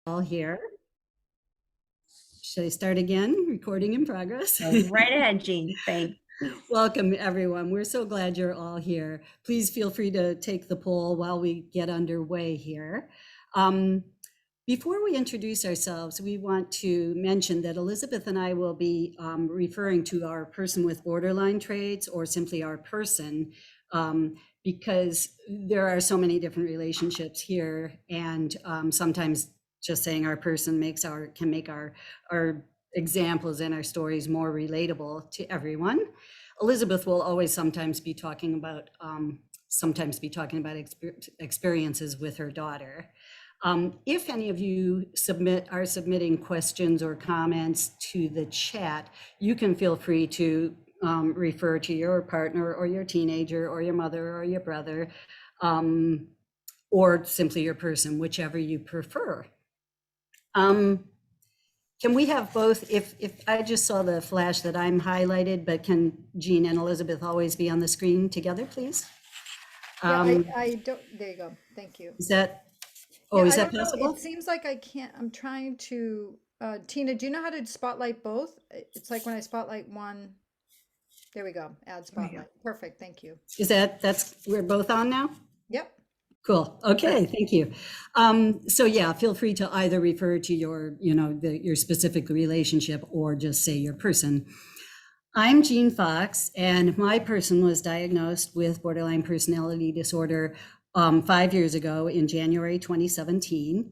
All here. Should I start again? Recording in progress. Go right ahead, Jean. Thanks. Welcome, everyone. We're so glad you're all here. Please feel free to take the poll while we get underway here. Before we introduce ourselves, we want to mention that Elizabeth and I will be referring to our person with borderline traits or simply our person, because there are so many different relationships here, and sometimes just saying our person can make our examples and our stories more relatable to everyone. Elizabeth will always sometimes be talking about experiences with her daughter. If any of you are submitting questions or comments to the chat, you can feel free to refer to your partner or your teenager or your mother or your brother, or simply your person, whichever you prefer. Can we have both? If I just saw the flash that I'm highlighted, but can Jean and Elizabeth always be on the screen together, please? Yeah, I don't, there you go. Thank you. Is that, Yeah, is I that don't know. possible? It seems like I can't, I'm trying to, Tina, do you know how to spotlight both? It's like when I spotlight one, there we go, add spotlight. Perfect, thank you. Is we're both on now? Yep. Cool. Okay, thank you. So yeah, feel free to either refer to your, your specific relationship or just say your person. I'm Jean Fox, and my person was diagnosed with borderline personality disorder 5 years ago in January 2017.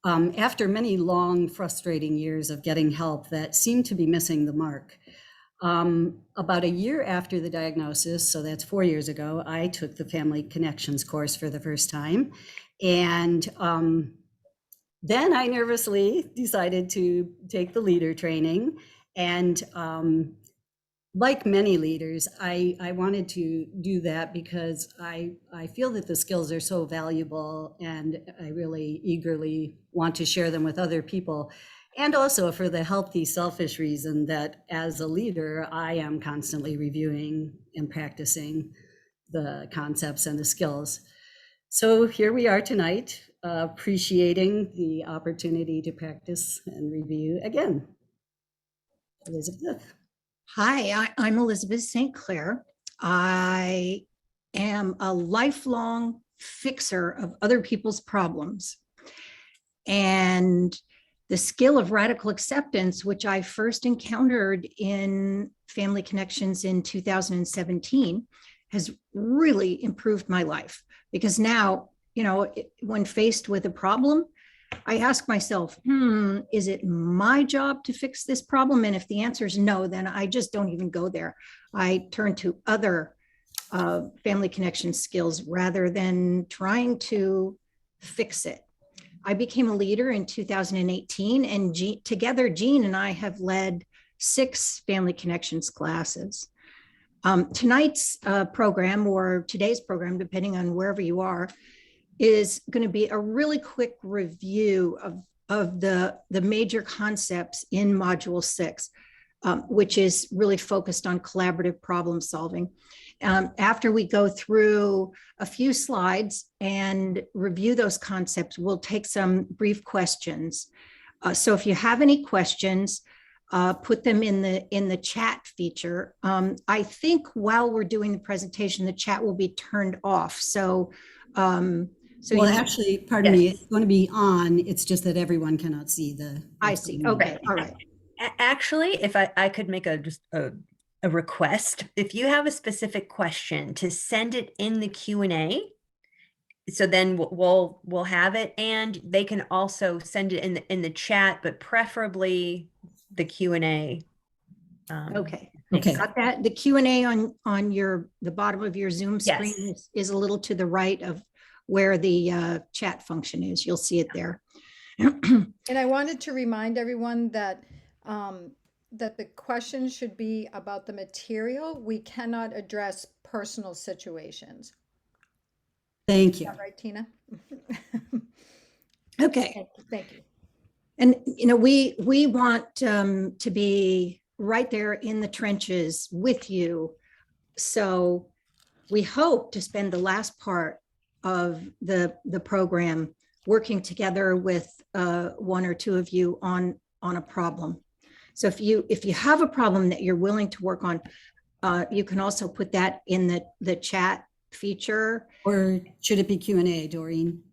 After many long, frustrating years of getting help that seemed to be missing the mark. About a year after the diagnosis, so that's 4 years ago, I took the Family Connections course for the first time. And then I nervously decided to take the leader training. And like many leaders, I wanted to do that because I feel that the skills are so valuable, and I really eagerly want to share them with other people. And also for the healthy, selfish reason that as a leader, I am constantly reviewing and practicing the concepts and the skills. So here we are tonight, appreciating the opportunity to practice and review again. Elizabeth. Hi, I'm Elizabeth St. Clair. I am a lifelong fixer of other people's problems. And the skill of radical acceptance, which I first encountered in Family Connections in 2017, has really improved my life. Because now, when faced with a problem, I ask myself, is it my job to fix this problem? And if the answer is no, then I just don't even go there. I turn to other Family Connection skills rather than trying to fix it. I became a leader in 2018, and together, Jean and I have led 6 Family Connections classes. Tonight's program, or today's program, depending on wherever you are, is going to be a really quick review of the major concepts in Module 6, which is really focused on collaborative problem solving. After we go through a few slides and review those concepts, we'll take some brief questions. So if you have any questions, put them in the chat feature. I think while we're doing the presentation, the chat will be turned off. So Actually, pardon me, it's going to be on. It's just that everyone cannot see the. I see. Okay. All right. Actually, if I could make a request, if you have a specific question, to send it in the Q&A. So then we'll have it, and they can also send it in the chat, but preferably the Q&A. Okay. Got that. The Q&A on the bottom of your Zoom screen is a little to the right of where the chat function is. You'll see it there. And I wanted to remind everyone that that the question should be about the material. We cannot address personal situations. Thank you. Is that right, Tina? Okay. Thank you. And we want to be right there in the trenches with you. So we hope to spend the last part of the program working together with one or two of you on a problem. So if you have a problem that you're willing to work on, you can also put that in the chat feature. Or should it be Q&A, Doreen?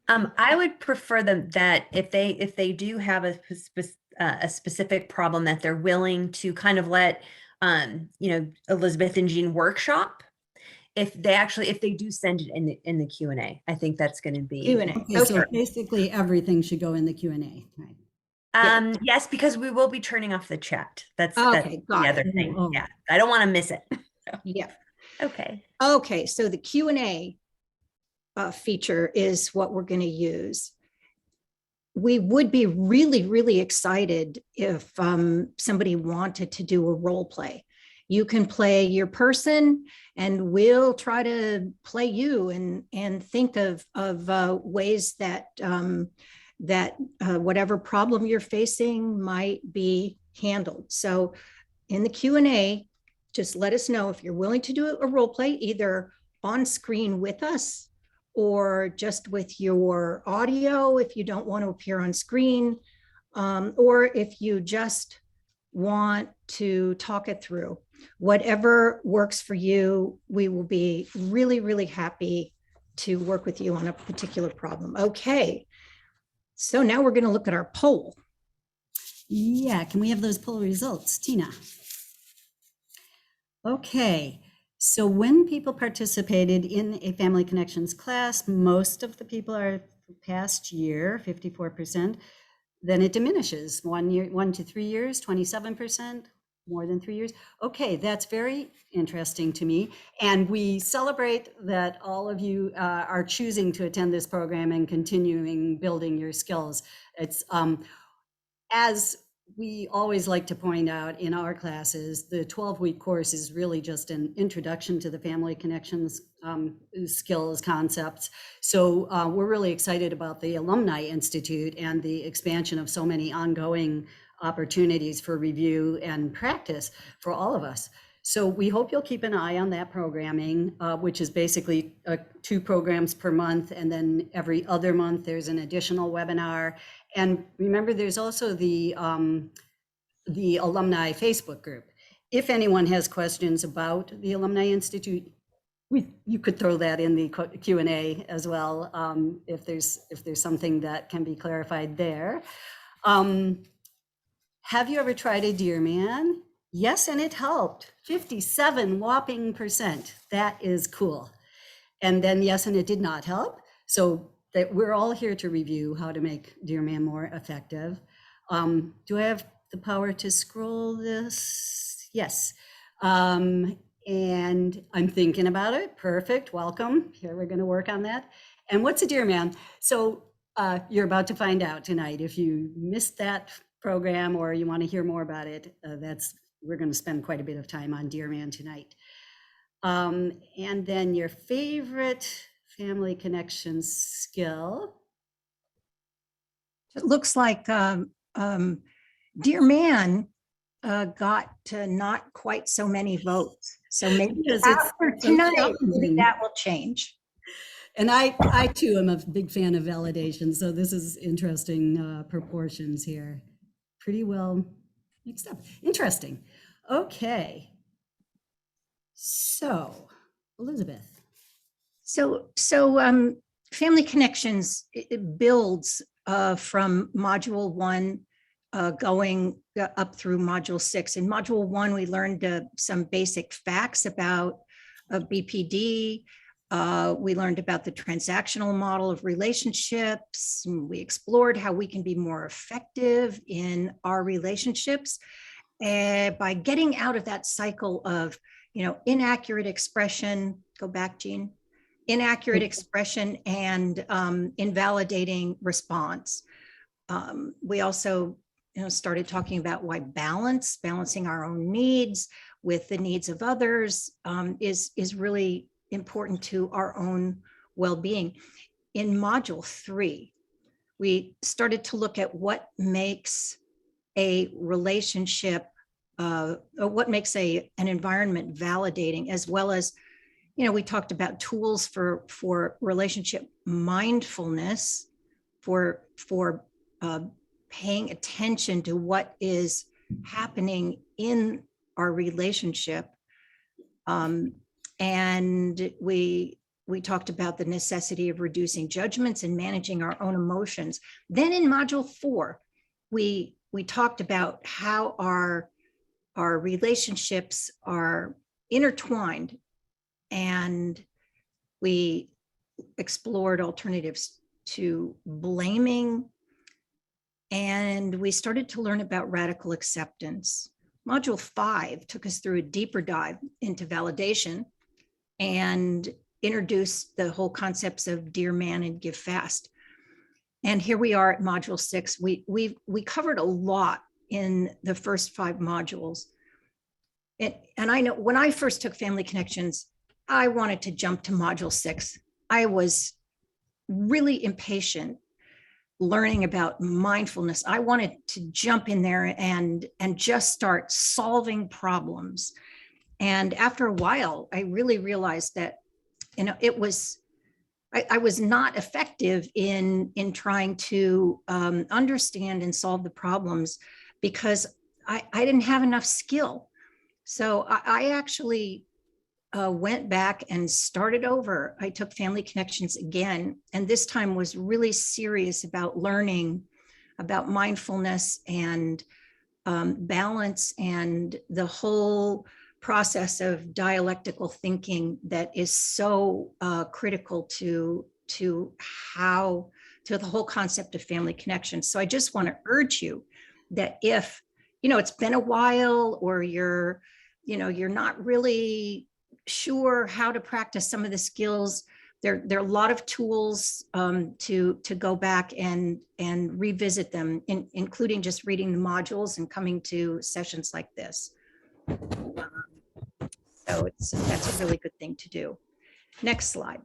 I would prefer them that if they do have a specific problem that they're willing to kind of let Elizabeth and Jean workshop. If they do send it in the Q&A, I think that's going to be Q&A. Okay, so basically everything should go in the Q&A, right? Yes, because we will be turning off the chat. That's Okay, the got other it. thing. Oh. Yeah, I don't want to miss it. Yeah. Okay. So the Q&A feature is what we're going to use. We would be really, really excited if somebody wanted to do a role play. You can play your person, and we'll try to play you and think of ways that whatever problem you're facing might be handled. So in the Q&A, just let us know if you're willing to do a role play, either on screen with us or just with your audio if you don't want to appear on screen, or if you just want to talk it through. Whatever works for you, we will be really, really happy to work with you on a particular problem. Okay, so now we're going to look at our poll. Yeah, can we have those poll results, Tina? Okay, so when people participated in a Family Connections class, most of the people are past year, 54%. Then it diminishes 1 to 3 years, 27%, more than 3 years. Okay, that's very interesting to me. And we celebrate that all of you are choosing to attend this program and continuing building your skills. It's as we always like to point out in our classes, the 12-week course is really just an introduction to the Family Connections skills, concepts. So we're really excited about the Alumni Institute and the expansion of so many ongoing opportunities for review and practice for all of us. So we hope you'll keep an eye on that programming, which is basically 2 programs per month. And then every other month, there's an additional webinar. And remember, there's also the Alumni Facebook group. If anyone has questions about the Alumni Institute, you could throw that in the Q&A as well, if there's something that can be clarified there. Have you ever tried a Dear Man? Yes, and it helped. 57 whopping %. That is cool. And then yes, and it did not help. So that we're all here to review how to make Dear Man more effective. Do I have the power to scroll this? Yes. And I'm thinking about it. Perfect. Welcome. Here, we're going to work on that. And what's a Dear Man? So you're about to find out tonight. If you missed that program or you want to hear more about it, we're going to spend quite a bit of time on Dear Man tonight. And then your favorite Family Connections skill. It looks like Dear Man got not quite so many votes. So maybe after tonight, maybe that will change. And I too am a big fan of validation. So this is interesting proportions here. Pretty well mixed up. Interesting. Okay. So, Elizabeth. So Family Connections, it builds from Module 1 going up through Module 6. In Module 1, we learned some basic facts about BPD. We learned about the transactional model of relationships. We explored how we can be more effective in our relationships by getting out of that cycle of, inaccurate expression. Go back, Jean. Inaccurate expression and invalidating response. We also, started talking about why balancing our own needs with the needs of others is really important to our own well-being. In Module 3, we started to look at what makes a relationship, what makes an environment validating, as well as, we talked about tools for relationship mindfulness, for paying attention to what is happening in our relationship. And we talked about the necessity of reducing judgments and managing our own emotions. Then in module 4, we talked about how our relationships are intertwined, and we explored alternatives to blaming, and we started to learn about radical acceptance. Module 5 took us through a deeper dive into validation and introduced the whole concepts of dear man and give fast. And here we are at module 6. We covered a lot in the first 5 modules. And I know when I first took Family Connections, I wanted to jump to module 6. I was really impatient learning about mindfulness. I wanted to jump in there and just start solving problems. And after a while, I really realized that, it was, I was not effective in trying to understand and solve the problems because I didn't have enough skill. So I actually went back and started over. I took Family Connections again, and this time was really serious about learning about mindfulness and balance and the whole process of dialectical thinking that is so critical to the whole concept of Family Connections. So I just want to urge you that if it's been a while, or you're not really sure how to practice some of the skills, there are a lot of tools to go back and revisit them, including just reading the modules and coming to sessions like this. So that's a really good thing to do. Next slide.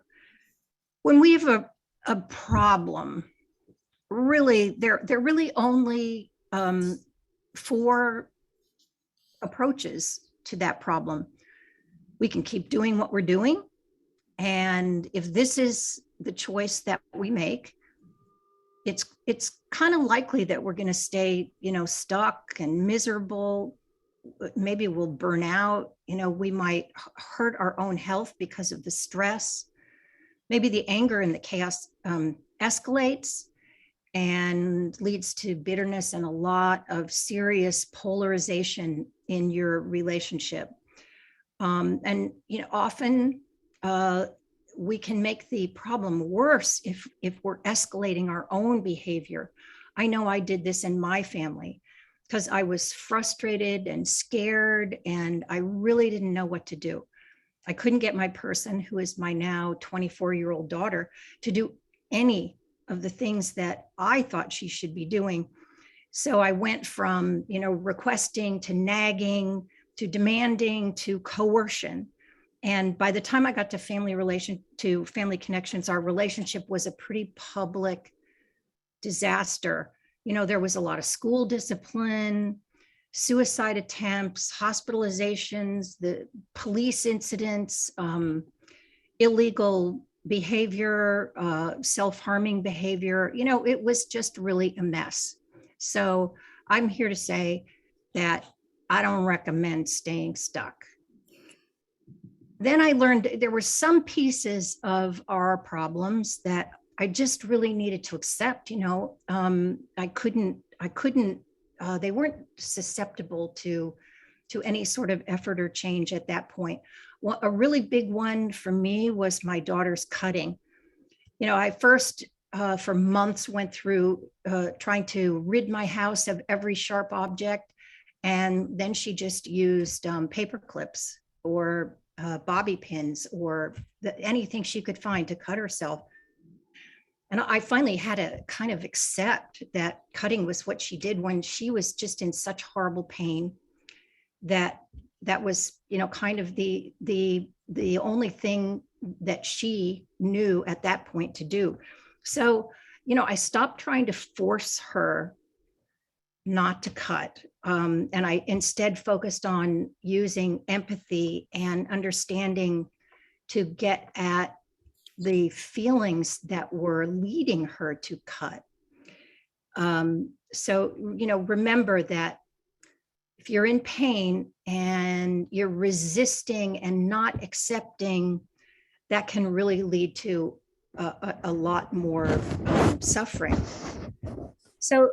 When we have a problem, really, there are really only 4 approaches to that problem. We can keep doing what we're doing. And if this is the choice that we make, it's kind of likely that we're going to stay, stuck and miserable. Maybe we'll burn out. We might hurt our own health because of the stress. Maybe the anger and the chaos escalates and leads to bitterness and a lot of serious polarization in your relationship. And often we can make the problem worse if we're escalating our own behavior. I know I did this in my family because I was frustrated and scared, and I really didn't know what to do. I couldn't get my person, who is my now 24-year-old daughter, to do any of the things that I thought she should be doing. So I went from, requesting to nagging to demanding to coercion. And by the time I got to Family Connections, our relationship was a pretty public disaster. There was a lot of school discipline, suicide attempts, hospitalizations, the police incidents, illegal behavior, self-harming behavior. It was just really a mess. So I'm here to say that I don't recommend staying stuck. Then I learned there were some pieces of our problems that I just really needed to accept. I couldn't, they weren't susceptible to any sort of effort or change at that point. Well, a really big one for me was my daughter's cutting. I first, for months, went through trying to rid my house of every sharp object. And then she just used paper clips or bobby pins or anything she could find to cut herself. And I finally had to kind of accept that cutting was what she did when she was just in such horrible pain that was, kind of the only thing that she knew at that point to do. So, I stopped trying to force her not to cut. And I instead focused on using empathy and understanding, to get at the feelings that were leading her to cut. So, remember that if you're in pain and you're resisting and not accepting, that can really lead to a lot more suffering. So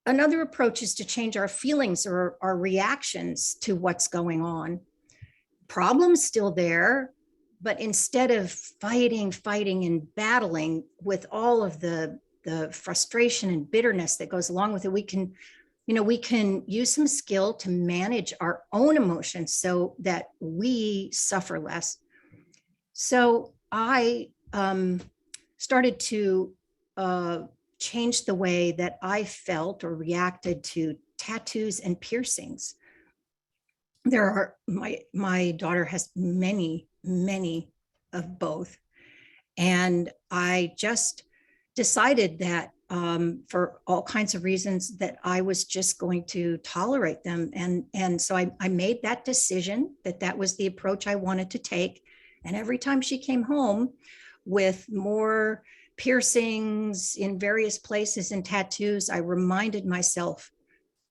another approach is to change our feelings or our reactions to what's going on. Problem's still there, but instead of fighting and battling with all of the frustration and bitterness that goes along with it, we can use some skill to manage our own emotions so that we suffer less. So I started to change the way that I felt or reacted to tattoos and piercings. My daughter has many of both. And I just decided that for all kinds of reasons that I was just going to tolerate them. And so I made that decision that was the approach I wanted to take. And every time she came home with more piercings in various places and tattoos, I reminded myself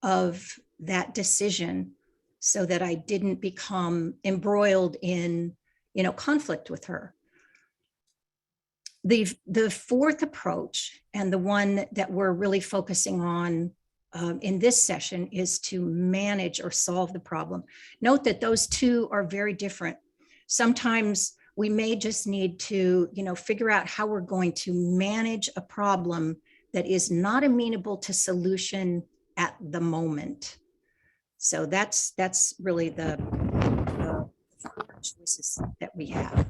of that decision so that I didn't become embroiled in, conflict with her. The fourth approach, and the one that we're really focusing on in this session, is to manage or solve the problem. Note that those two are very different. Sometimes we may just need to, figure out how we're going to manage a problem that is not amenable to solution at the moment. So that's really the choices that we have.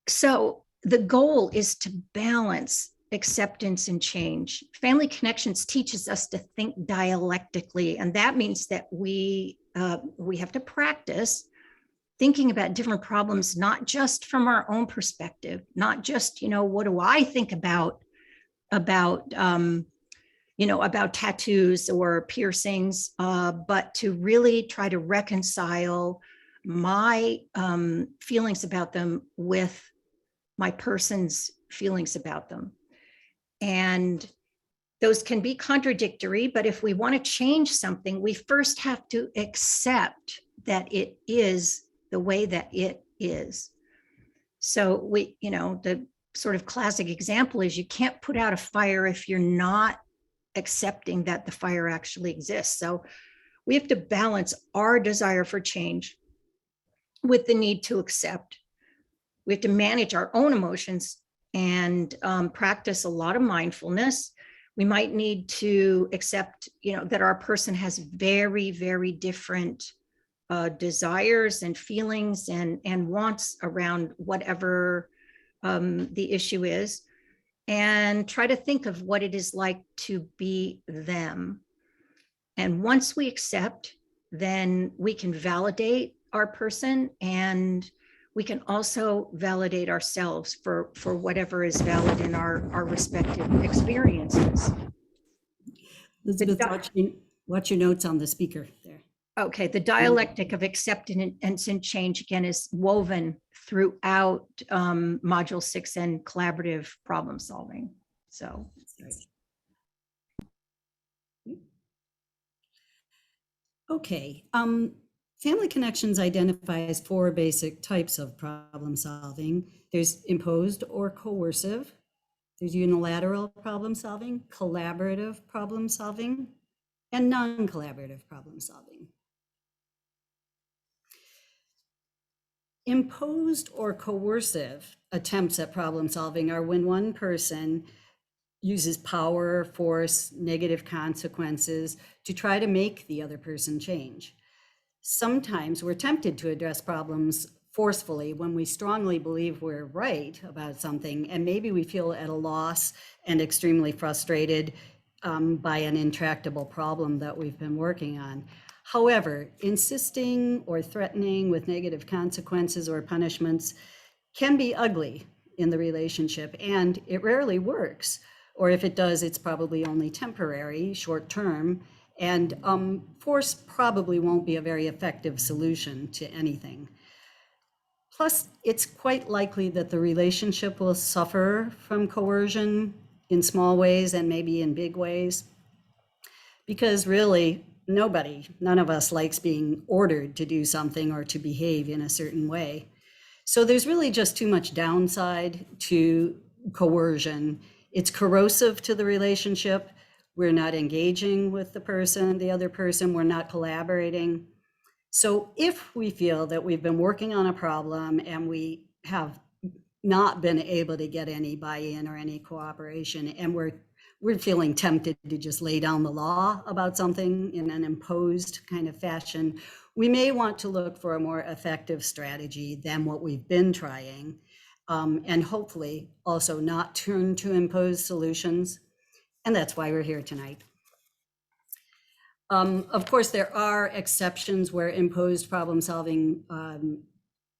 So the goal is to balance acceptance and change. Family Connections teaches us to think dialectically, and that means that we have to practice thinking about different problems, not just from our own perspective, not just, what do I think about tattoos or piercings, but to really try to reconcile my feelings about them with my person's feelings about them. And those can be contradictory, but if we want to change something, we first have to accept that it is the way that it is. So the sort of classic example is you can't put out a fire if you're not accepting that the fire actually exists. So we have to balance our desire for change with the need to accept. We have to manage our own emotions and practice a lot of mindfulness. We might need to accept, that our person has very, very different desires and feelings and wants around whatever the issue is, and try to think of what it is like to be them. And once we accept, then we can validate our person, and we can also validate ourselves for whatever is valid in our respective experiences. Elizabeth, watch your notes on the speaker there. Okay, the dialectic of acceptance and change, again, is woven throughout Module 6 and collaborative problem solving. So. Okay, Family Connections identifies 4 basic types of problem solving. There's imposed or coercive. There's unilateral problem solving, collaborative problem solving, and non-collaborative problem solving. Imposed or coercive attempts at problem solving are when one person uses power, force, negative consequences to try to make the other person change. Sometimes we're tempted to address problems forcefully when we strongly believe we're right about something, and maybe we feel at a loss and extremely frustrated by an intractable problem that we've been working on. However, insisting or threatening with negative consequences or punishments can be ugly in the relationship, and it rarely works. Or if it does, it's probably only temporary, short term, And force probably won't be a very effective solution to anything. Plus, it's quite likely that the relationship will suffer from coercion in small ways and maybe in big ways. Because really, none of us likes being ordered to do something or to behave in a certain way. So there's really just too much downside to coercion. It's corrosive to the relationship. We're not engaging with the other person, we're not collaborating. So if we feel that we've been working on a problem and we have not been able to get any buy-in or any cooperation, and we're feeling tempted to just lay down the law about something in an imposed kind of fashion, we may want to look for a more effective strategy than what we've been trying, and hopefully also not turn to imposed solutions. And that's why we're here tonight. Of course, there are exceptions where imposed problem solving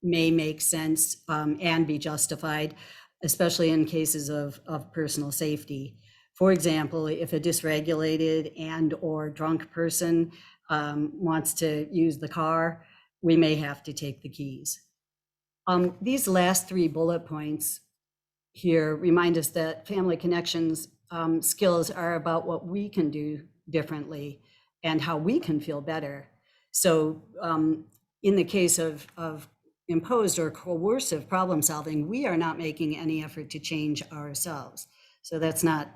may make sense and be justified, especially in cases of personal safety. For example, if a dysregulated and or drunk person wants to use the car, we may have to take the keys. These last 3 bullet points here remind us that family connections skills are about what we can do differently and how we can feel better. So in the case of imposed or coercive problem solving, we are not making any effort to change ourselves. So that's not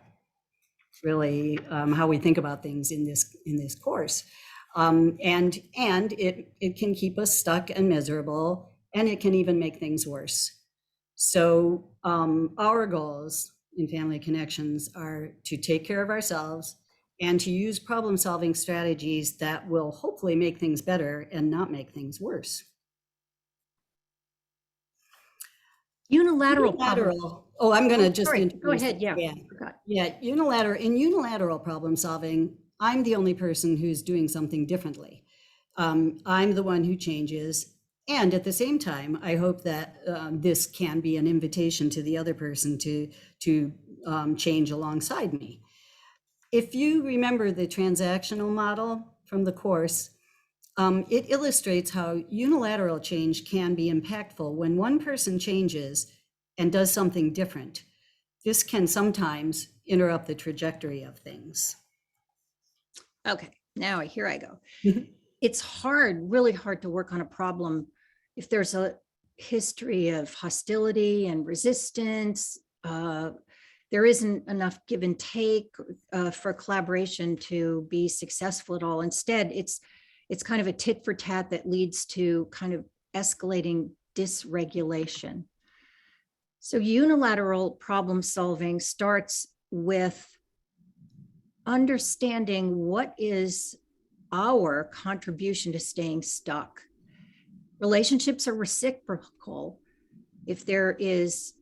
really how we think about things in this course. And it can keep us stuck and miserable, and it can even make things worse. So our goals in family connections are to take care of ourselves and to use problem-solving strategies that will hopefully make things better and not make things worse. Unilateral. Oh, I'm going to just sorry. introduce. Go ahead. Yeah. Yeah. Unilateral problem solving, I'm the only person who's doing something differently. I'm the one who changes. And at the same time, I hope that this can be an invitation to the other person to change alongside me. If you remember the transactional model from the course, it illustrates how unilateral change can be impactful when one person changes and does something different. This can sometimes interrupt the trajectory of things. Okay, now here I go. It's really hard to work on a problem if there's a history of hostility and resistance. There isn't enough give and take for collaboration to be successful at all. Instead, it's kind of a tit for tat that leads to kind of escalating dysregulation. So unilateral problem solving starts with understanding what is our contribution to staying stuck. Relationships are reciprocal. If there is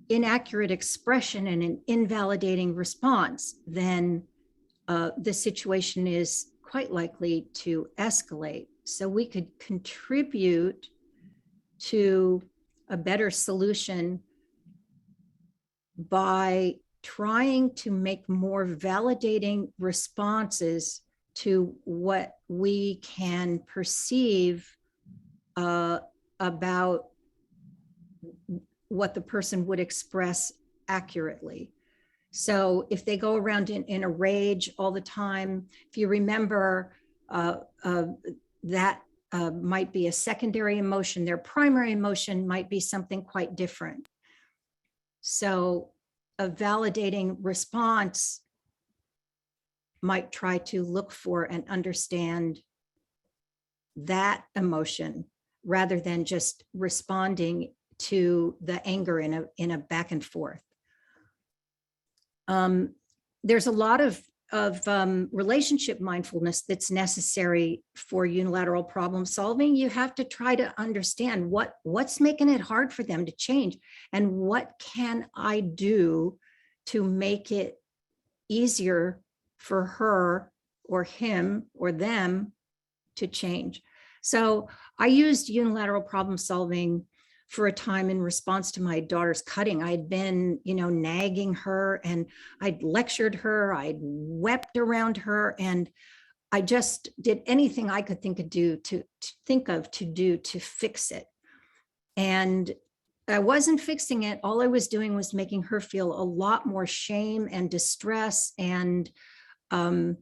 inaccurate expression and an invalidating response, then the situation is quite likely to escalate. So we could contribute to a better solution by trying to make more validating responses to what we can perceive about what the person would express accurately. So if they go around in a rage all the time, if you remember, that might be a secondary emotion. Their primary emotion might be something quite different. So a validating response might try to look for and understand that emotion rather than just responding to the anger in a back and forth. There's a lot of relationship mindfulness that's necessary for unilateral problem solving. You have to try to understand what's making it hard for them to change, and what can I do to make it easier for her or him or them to change. So I used unilateral problem solving for a time in response to my daughter's cutting. I'd been, nagging her, and I'd lectured her, I'd wept around her, and I just did anything I could think of to do to fix it. And I wasn't fixing it. All I was doing was making her feel a lot more shame and distress. And the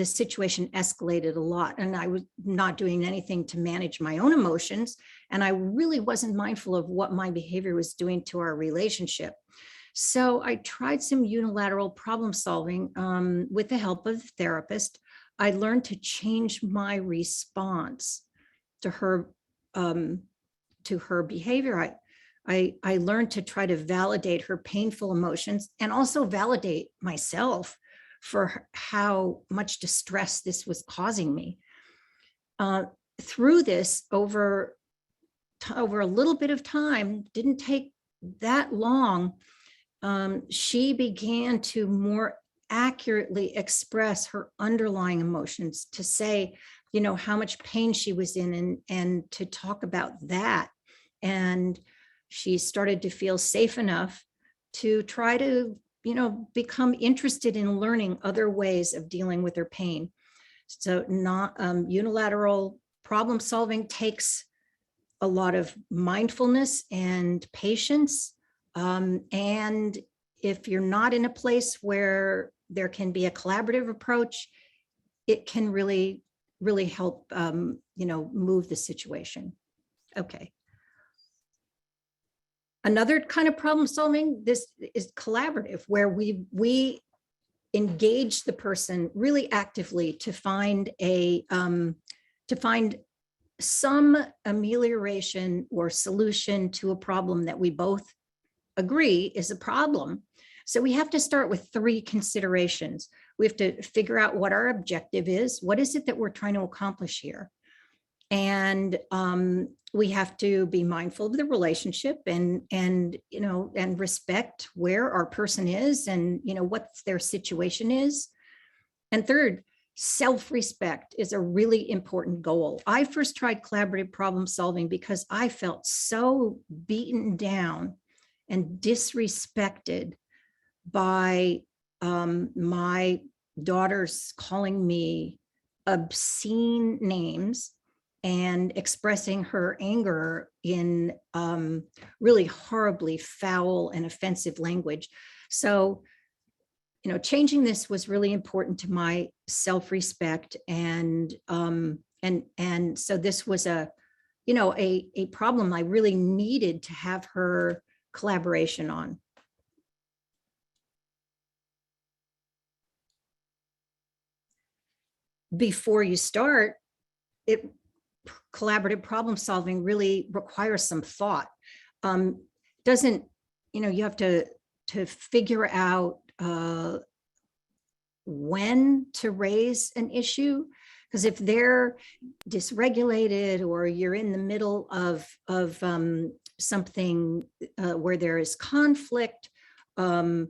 situation escalated a lot. And I was not doing anything to manage my own emotions. And I really wasn't mindful of what my behavior was doing to our relationship. So I tried some unilateral problem solving with the help of the therapist. I learned to change my response to her behavior. I learned to try to validate her painful emotions and also validate myself for how much distress this was causing me. Through this, over a little bit of time, didn't take that long, she began to more accurately express her underlying emotions, to say, how much pain she was in, and to talk about that. And she started to feel safe enough to try to, become interested in learning other ways of dealing with her pain. So not unilateral problem solving takes a lot of mindfulness and patience. And if you're not in a place where there can be a collaborative approach, it can really, really help, move the situation. Okay. Another kind of problem solving, this is collaborative, where we engage the person really actively to find some amelioration or solution to a problem that we both agree is a problem. So we have to start with 3 considerations. We have to figure out what our objective is. What is it that we're trying to accomplish here? And we have to be mindful of the relationship and respect where our person is and, what their situation is. And third, self-respect is a really important goal. I first tried collaborative problem solving because I felt so beaten down and disrespected by my daughters calling me obscene names and expressing her anger in really horribly foul and offensive language. So, changing this was really important to my self-respect, and so this was a problem I really needed to have her collaboration on. Before you start, collaborative problem solving really requires some thought. You have to figure out when to raise an issue, because if they're dysregulated or you're in the middle of something where there is conflict, then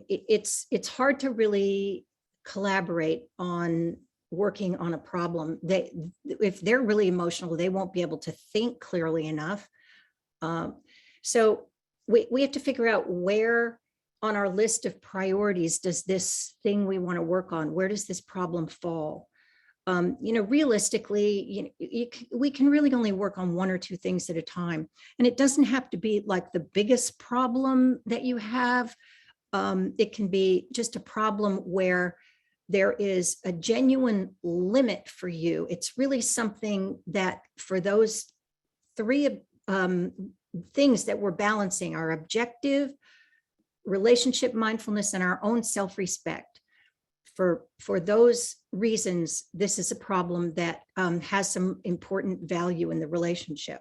it's hard to really collaborate on working on a problem. If they're really emotional, they won't be able to think clearly enough. So we have to figure out where on our list of priorities does this thing we want to work on, where does this problem fall? Realistically, we can really only work on 1 or 2 things at a time. And it doesn't have to be like the biggest problem that you have. It can be just a problem where there is a genuine limit for you. It's really something that for those 3 things that we're balancing, our objective, relationship mindfulness, and our own self-respect. For those reasons, this is a problem that has some important value in the relationship.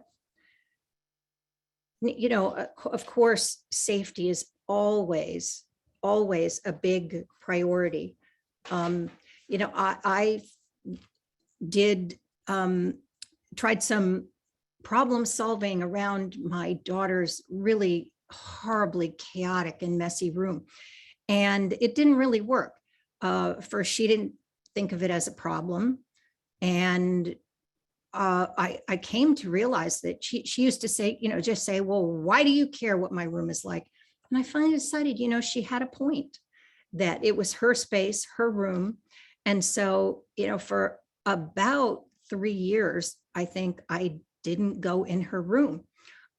Of course, safety is always a big priority. I did tried some problem solving around my daughter's really horribly chaotic and messy room, and it didn't really work. First, she didn't think of it as a problem, and I came to realize that she used to say, just say, well, why do you care what my room is like? And I finally decided, she had a point, that it was her space, her room, And so, for about 3 years, I think I didn't go in her room.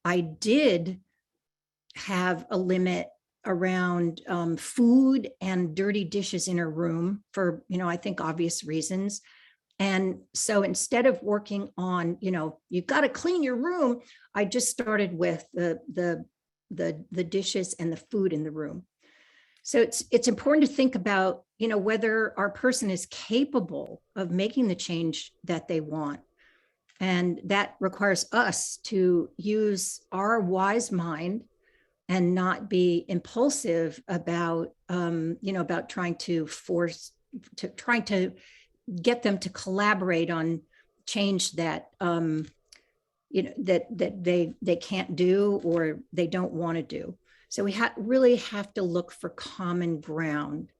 I did have a limit around food and dirty dishes in her room for, I think obvious reasons. And so instead of working on, you've got to clean your room, I just started with the dishes and the food in the room. So it's important to think about, whether our person is capable of making the change that they want. And that requires us to use our wise mind and not be impulsive about, about trying to get them to collaborate on change that, that they can't do or they don't want to do. So we really have to look for common ground.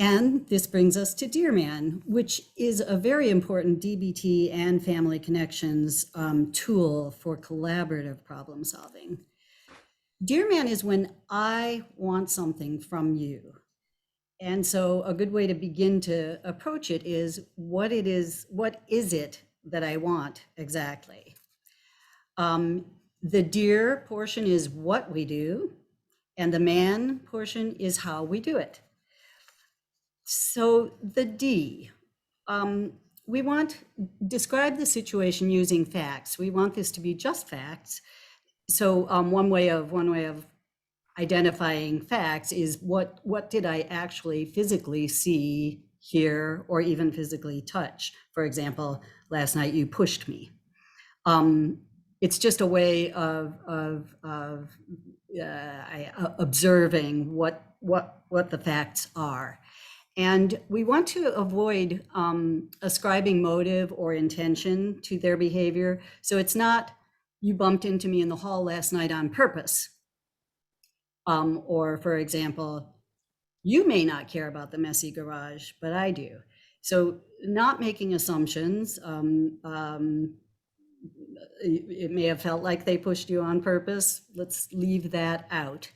And this brings us to Dear Man, which is a very important DBT and family connections tool for collaborative problem solving. Dear Man is when I want something from you. And so a good way to begin to approach it is what is it that I want exactly? The dear portion is what we do, and the man portion is how we do it. So the D, we describe the situation using facts. We want this to be just facts. So one way of identifying facts is what did I actually physically see, hear, or even physically touch? For example, last night you pushed me. It's just a way of observing what the facts are. And we want to avoid ascribing motive or intention to their behavior. So it's not, you bumped into me in the hall last night on purpose. Or for example, you may not care about the messy garage, but I do. So not making assumptions. It may have felt like they pushed you on purpose. Let's leave that out.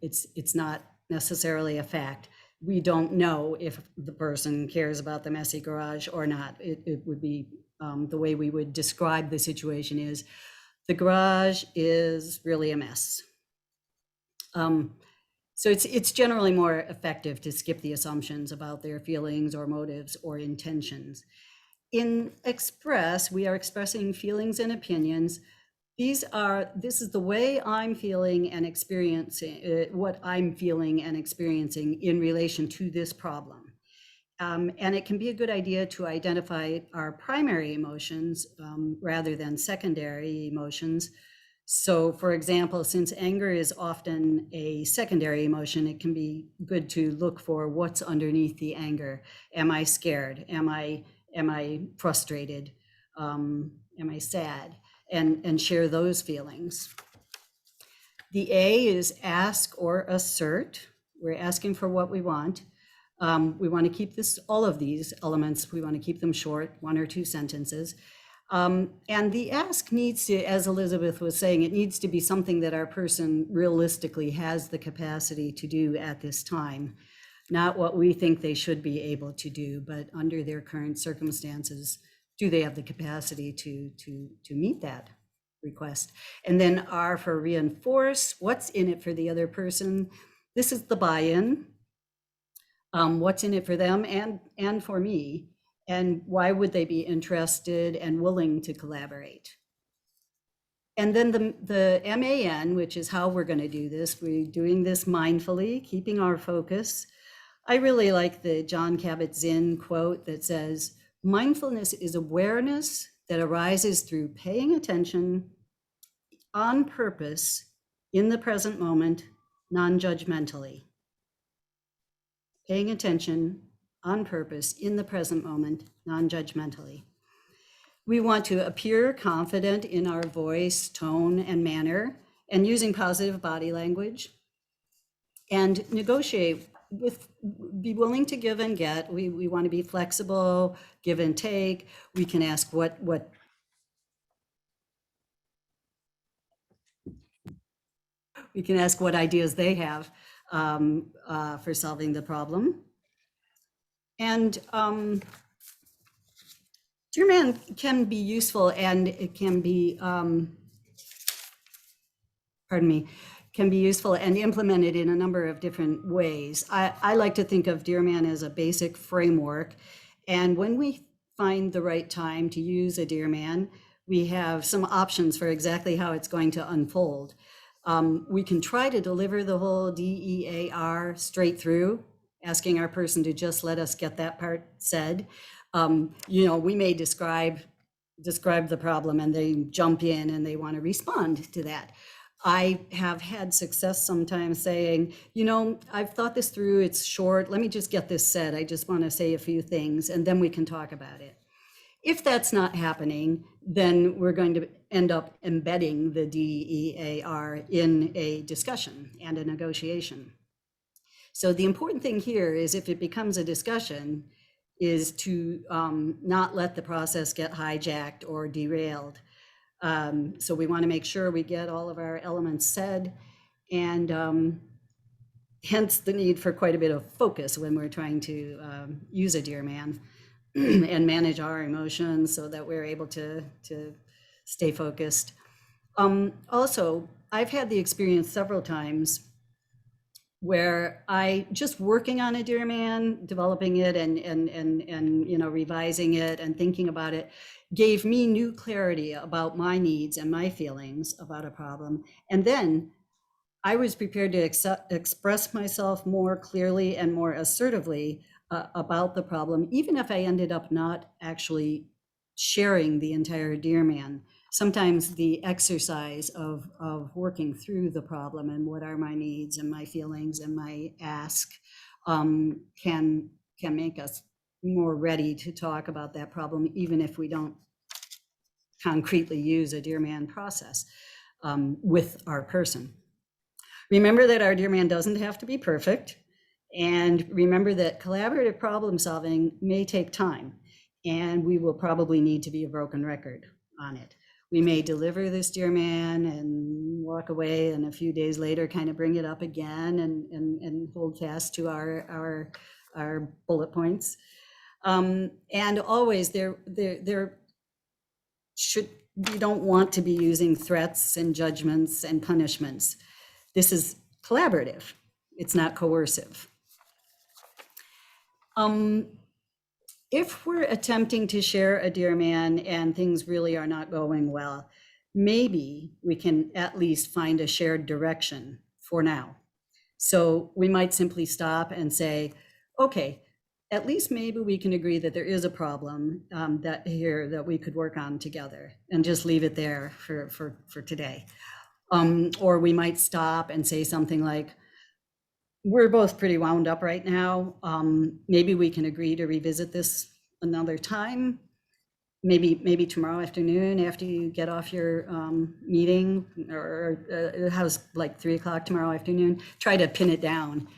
It's not necessarily a fact. We don't know if the person cares about the messy garage or not. It would be the way we would describe the situation is the garage is really a mess. So it's generally more effective to skip the assumptions about their feelings or motives or intentions. In express, we are expressing feelings and opinions. This is the way I'm feeling and experiencing, what I'm feeling and experiencing in relation to this problem. And it can be a good idea to identify our primary emotions rather than secondary emotions. So for example, since anger is often a secondary emotion, it can be good to look for what's underneath the anger. Am I scared? Am I frustrated? Am I sad? And share those feelings. The A is ask or assert. We're asking for what we want. We want to keep all of these elements, we want to keep them short, 1 or 2 sentences. And the ask needs to, as Elizabeth was saying, it needs to be something that our person realistically has the capacity to do at this time. Not what we think they should be able to do, but under their current circumstances, do they have the capacity to meet that request? And then R for reinforce, what's in it for the other person? This is the buy-in. What's in it for them and for me? And why would they be interested and willing to collaborate? And then the MAN, which is how we're going to do this. We're doing this mindfully, keeping our focus. I really like the John Kabat-Zinn quote that says, mindfulness is awareness that arises through paying attention on purpose in the present moment, non-judgmentally. Paying attention on purpose in the present moment, non-judgmentally. We want to appear confident in our voice, tone, and manner, and using positive body language, and negotiate be willing to give and get. We want to be flexible, give and take. We can ask what ideas they have. for solving the problem. And Dear Man can be useful, and it can be, can be useful and implemented in a number of different ways. I like to think of Dear Man as a basic framework. And when we find the right time to use a Dear Man, we have some options for exactly how it's going to unfold. We can try to deliver the whole DEAR straight through, asking our person to just let us get that part said. We may describe the problem and they jump in and they want to respond to that. I have had success sometimes saying, I've thought this through, it's short, let me just get this said. I just want to say a few things and then we can talk about it. If that's not happening, then we're going to end up embedding the DEAR in a discussion and a negotiation. So the important thing here is, if it becomes a discussion, is to not let the process get hijacked or derailed. So we want to make sure we get all of our elements said, and hence the need for quite a bit of focus when we're trying to use a Dear Man and manage our emotions so that we're able to stay focused. Also, I've had the experience several times where I just working on a Dear Man, developing it and revising it and thinking about it, gave me new clarity about my needs and my feelings about a problem. And then I was prepared to express myself more clearly and more assertively about the problem, even if I ended up not actually sharing the entire Dear Man. Sometimes the exercise of working through the problem and what are my needs and my feelings and my ask can make us more ready to talk about that problem, even if we don't concretely use a Dear Man process with our person. Remember that our Dear Man doesn't have to be perfect. And remember that collaborative problem solving may take time, and we will probably need to be a broken record on it. We may deliver this Dear Man and walk away, and a few days later kind of bring it up again and hold fast to our bullet points. And always we don't want to be using threats and judgments and punishments. This is collaborative. It's not coercive. If we're attempting to share a Dear Man and things really are not going well, maybe we can at least find a shared direction for now. So we might simply stop and say, okay, at least maybe we can agree that there is a problem that we could work on together, and just leave it there for today. Or we might stop and say something like, we're both pretty wound up right now. Maybe we can agree to revisit this another time. Maybe tomorrow afternoon after you get off your meeting, or how's like 3 o'clock tomorrow afternoon? Try to pin it down.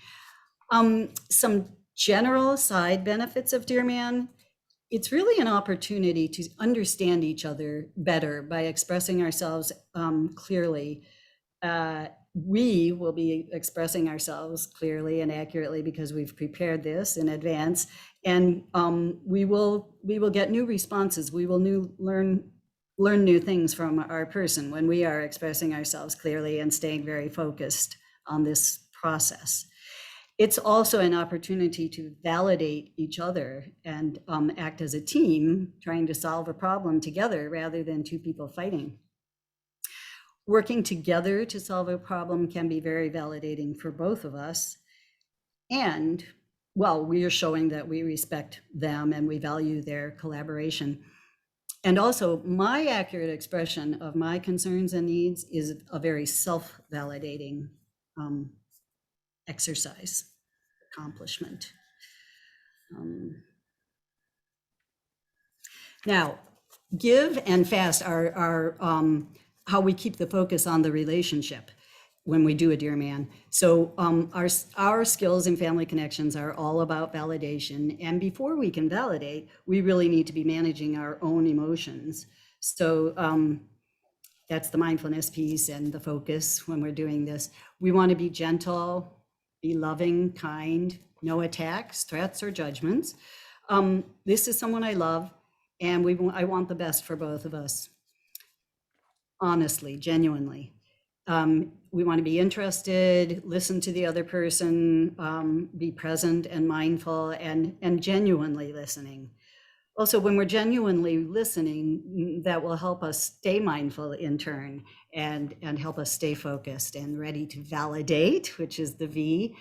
Some general side benefits of Dear Man: it's really an opportunity to understand each other better by expressing ourselves clearly. We will be expressing ourselves clearly and accurately because we've prepared this in advance, and we will get new responses. We will learn new things from our person when we are expressing ourselves clearly and staying very focused on this process. It's also an opportunity to validate each other and act as a team, trying to solve a problem together rather than two people fighting. Working together to solve a problem can be very validating for both of us. And, well, we are showing that we respect them and we value their collaboration. And also, my accurate expression of my concerns and needs is a very self-validating exercise, accomplishment. Now, give and fast are how we keep the focus on the relationship when we do a Dear Man. So our skills in family connections are all about validation. And before we can validate, we really need to be managing our own emotions. So that's the mindfulness piece and the focus when we're doing this. We want to be gentle. be loving, kind, no attacks, threats, or judgments. This is someone I love, and I want the best for both of us. Honestly, genuinely. We want to be interested, listen to the other person, be present and mindful, and genuinely listening. Also, when we're genuinely listening, that will help us stay mindful in turn, and help us stay focused and ready to validate, which is the V.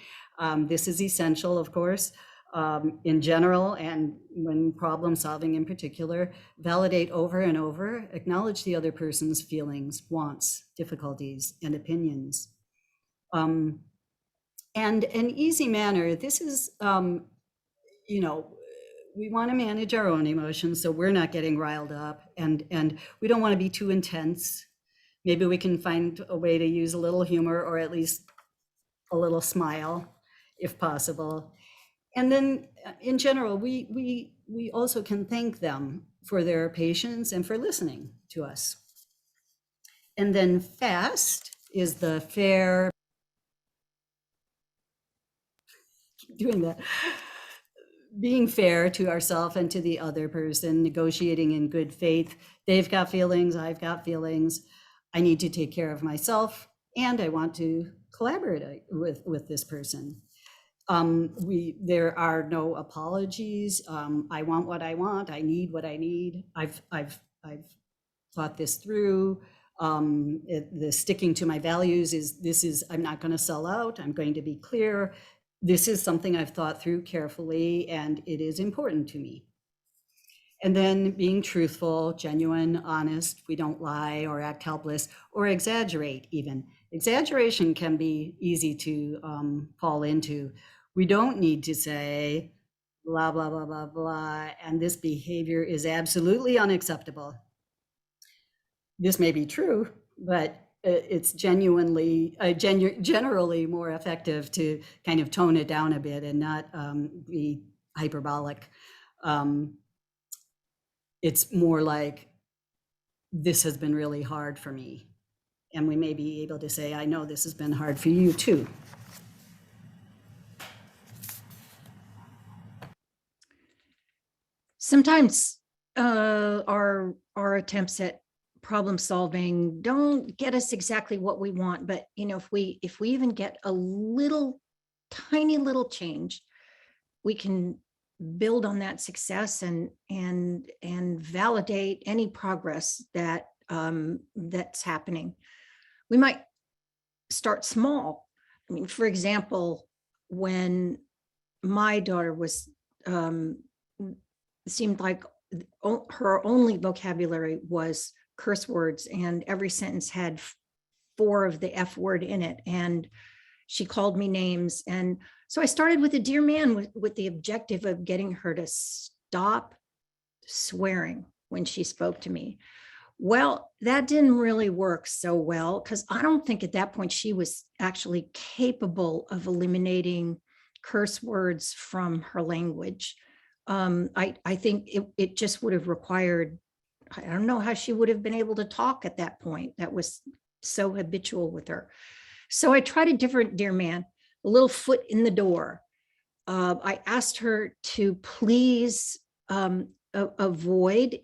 This is essential, of course, in general, and when problem solving in particular. Validate over and over, acknowledge the other person's feelings, wants, difficulties, and opinions. And an easy manner, this is, we want to manage our own emotions so we're not getting riled up, and we don't want to be too intense. Maybe we can find a way to use a little humor, or at least a little smile if possible. And then in general, we also can thank them for their patience and for listening to us. And then FAST is the fair, keep doing that, being fair to ourselves and to the other person, negotiating in good faith. They've got feelings, I've got feelings. I need to take care of myself, and I want to collaborate with this person. There are no apologies. I want what I want. I need what I need. I've thought this through. The sticking to my values is I'm not going to sell out. I'm going to be clear. This is something I've thought through carefully, and it is important to me. And then being truthful, genuine, honest. We don't lie or act helpless or exaggerate even. Exaggeration can be easy to fall into. We don't need to say blah, blah, blah, blah, blah, and this behavior is absolutely unacceptable. This may be true, but it's generally more effective to kind of tone it down a bit and not be hyperbolic. It's more like, this has been really hard for me. And we may be able to say, I know this has been hard for you too. Sometimes our attempts at problem solving don't get us exactly what we want, but if we even get a little tiny little change, we can build on that success and validate any progress that that's happening. We might start small. I mean, for example, when my daughter was seemed like her only vocabulary was curse words, and every sentence had 4 of the F word in it, and she called me names. And so I started with a dear man with the objective of getting her to stop swearing when she spoke to me. Well, that didn't really work so well, because I don't think at that point she was actually capable of eliminating curse words from her language. I think it just would have required, I don't know how she would have been able to talk at that point. That was so habitual with her. So I tried a different dear man, a little foot in the door. I asked her to please avoid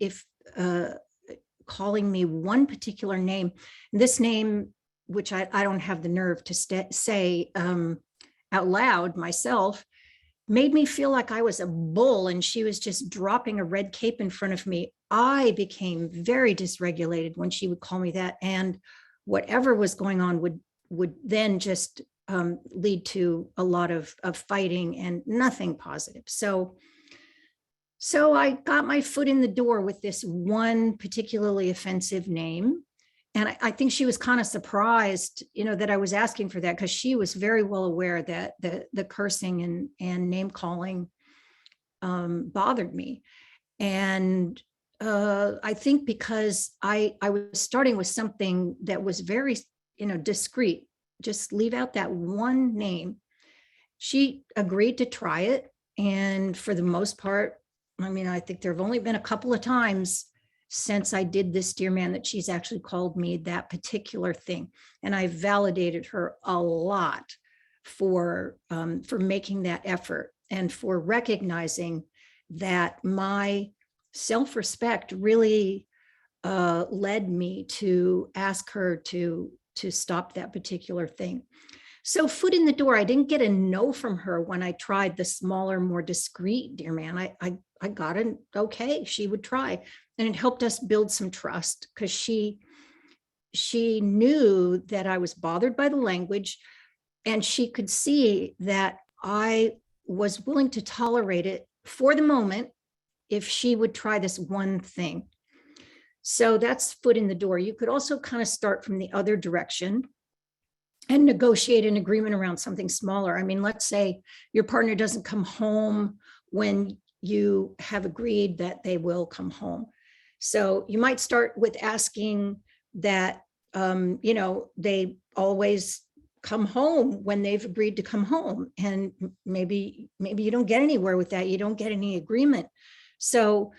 calling me one particular name. This name, which I don't have the nerve to say out loud myself, made me feel like I was a bull and she was just dropping a red cape in front of me. I became very dysregulated when she would call me that, and whatever was going on would then just lead to a lot of fighting and nothing positive. So I got my foot in the door with this one particularly offensive name. And I think she was kind of surprised, that I was asking for that, because she was very well aware that the cursing and name calling bothered me. And I think because I was starting with something that was very, discreet, just leave out that one name. She agreed to try it. And for the most part, I think there have only been a couple of times since I did this dear man that she's actually called me that particular thing. And I validated her a lot for making that effort and for recognizing that my self-respect really led me to ask her to stop that particular thing. So foot in the door, I didn't get a no from her when I tried the smaller, more discreet Dear Man. I got an okay, she would try. And it helped us build some trust because she knew that I was bothered by the language, and she could see that I was willing to tolerate it for the moment if she would try this one thing. So that's foot in the door. You could also kind of start from the other direction and negotiate an agreement around something smaller. I mean, let's say your partner doesn't come home when you have agreed that they will come home. So you might start with asking that, they always come home when they've agreed to come home. And maybe you don't get anywhere with that. You don't get any agreement. So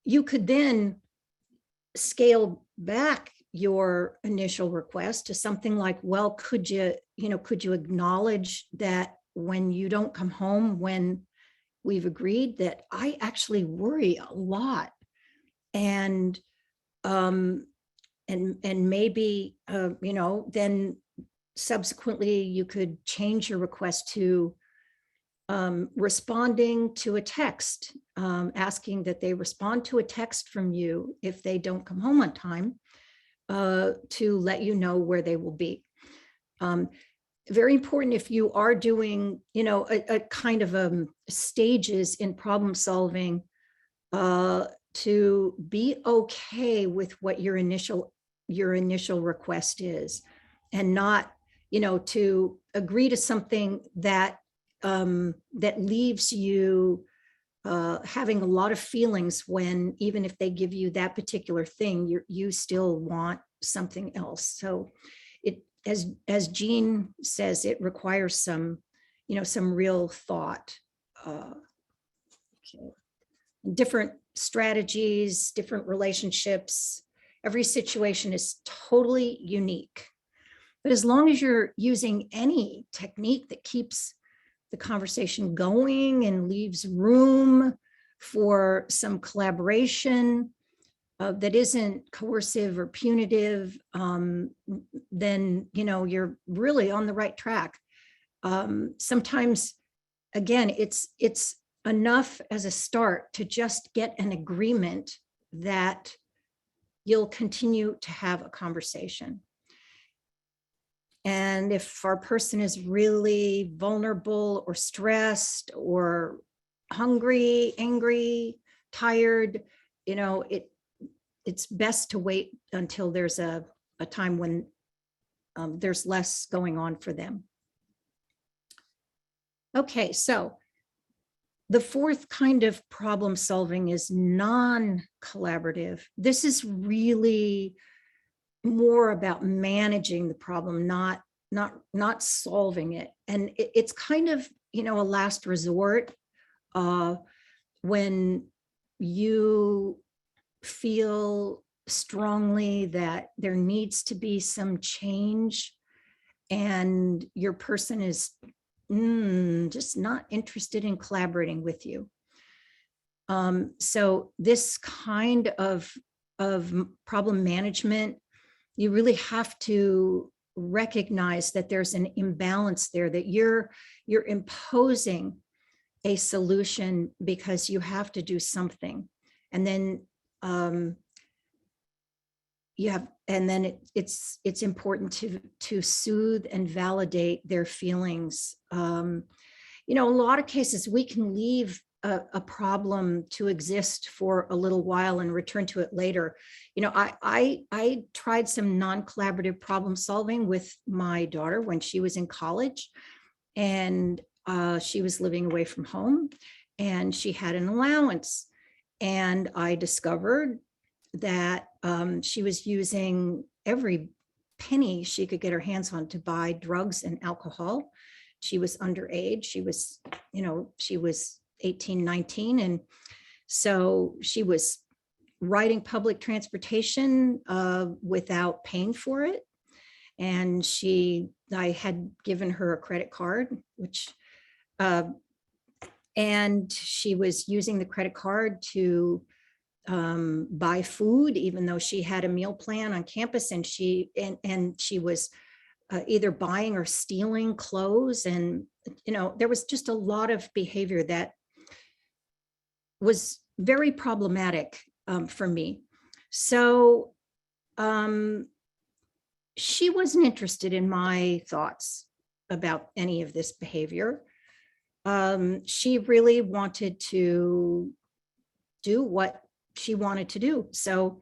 you could then scale back your initial request to something like, well, could you acknowledge that when you don't come home when we've agreed, that I actually worry a lot, and maybe then subsequently you could change your request to responding to a text, asking that they respond to a text from you if they don't come home on time, to let you know where they will be. Very important if you are doing, a kind of stages in problem solving, to be okay with what your initial request is, and not, to agree to something that leaves you having a lot of feelings when, even if they give you that particular thing, you still want something else. So it, as Jean says, it requires some real thought. Okay. Different strategies, different relationships, every situation is totally unique. But as long as you're using any technique that keeps the conversation going and leaves room for some collaboration that isn't coercive or punitive, then you're really on the right track. Sometimes, again, it's enough as a start to just get an agreement that you'll continue to have a conversation. And if our person is really vulnerable or stressed or hungry, angry, tired, it's best to wait until there's a time when there's less going on for them. Okay, so the fourth kind of problem solving is non-collaborative. This is really more about managing the problem, not solving it. And it's kind of, a last resort when you feel strongly that there needs to be some change and your person is just not interested in collaborating with you. So this kind of problem management, you really have to recognize that there's an imbalance there, that you're imposing a solution because you have to do something. And then it's important to soothe and validate their feelings. A lot of cases we can leave a problem to exist for a little while and return to it later. I tried some non-collaborative problem solving with my daughter when she was in college, and she was living away from home and she had an allowance. And I discovered that she was using every penny she could get her hands on to buy drugs and alcohol. She was underage. She was 18, 19. And so she was riding public transportation without paying for it. and I had given her a credit card, which, and she was using the credit card to buy food, even though she had a meal plan on campus, and she was either buying or stealing clothes. And, there was just a lot of behavior that was very problematic for me. So she wasn't interested in my thoughts about any of this behavior. She really wanted to do what she wanted to do. So,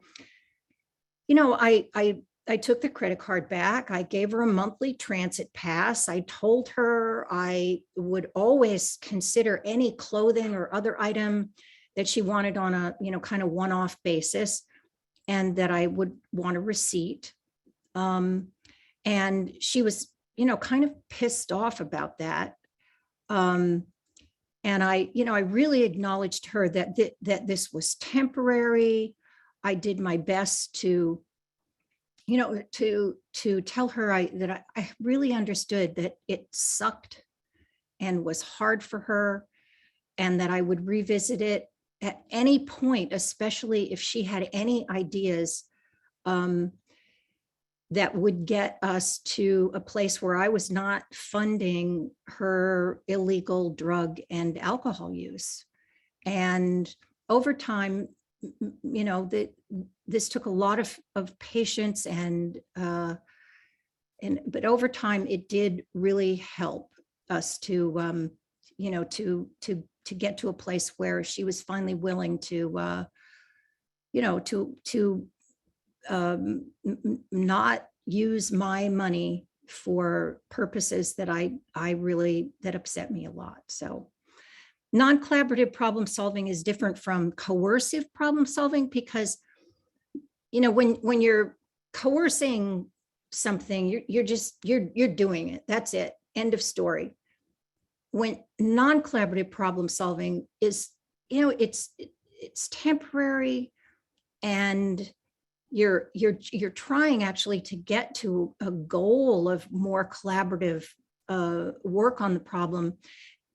I took the credit card back. I gave her a monthly transit pass. I told her I would always consider any clothing or other item that she wanted on a, kind of one-off basis, and that I would want a receipt. And she was, kind of pissed off about that. And I really acknowledged her that this was temporary. I did my best to, to tell her that I really understood that it sucked and was hard for her, and that I would revisit it at any point, especially if she had any ideas that would get us to a place where I was not funding her illegal drug and alcohol use. And over time, this took a lot of patience, but over time it did really help us to, to get to a place where she was finally willing to, not use my money for purposes that that upset me a lot. So non-collaborative problem solving is different from coercive problem solving, because, when you're coercing something, you're doing it. That's it. End of story. When non-collaborative problem solving is, it's temporary, and you're trying actually to get to a goal of more collaborative work on the problem.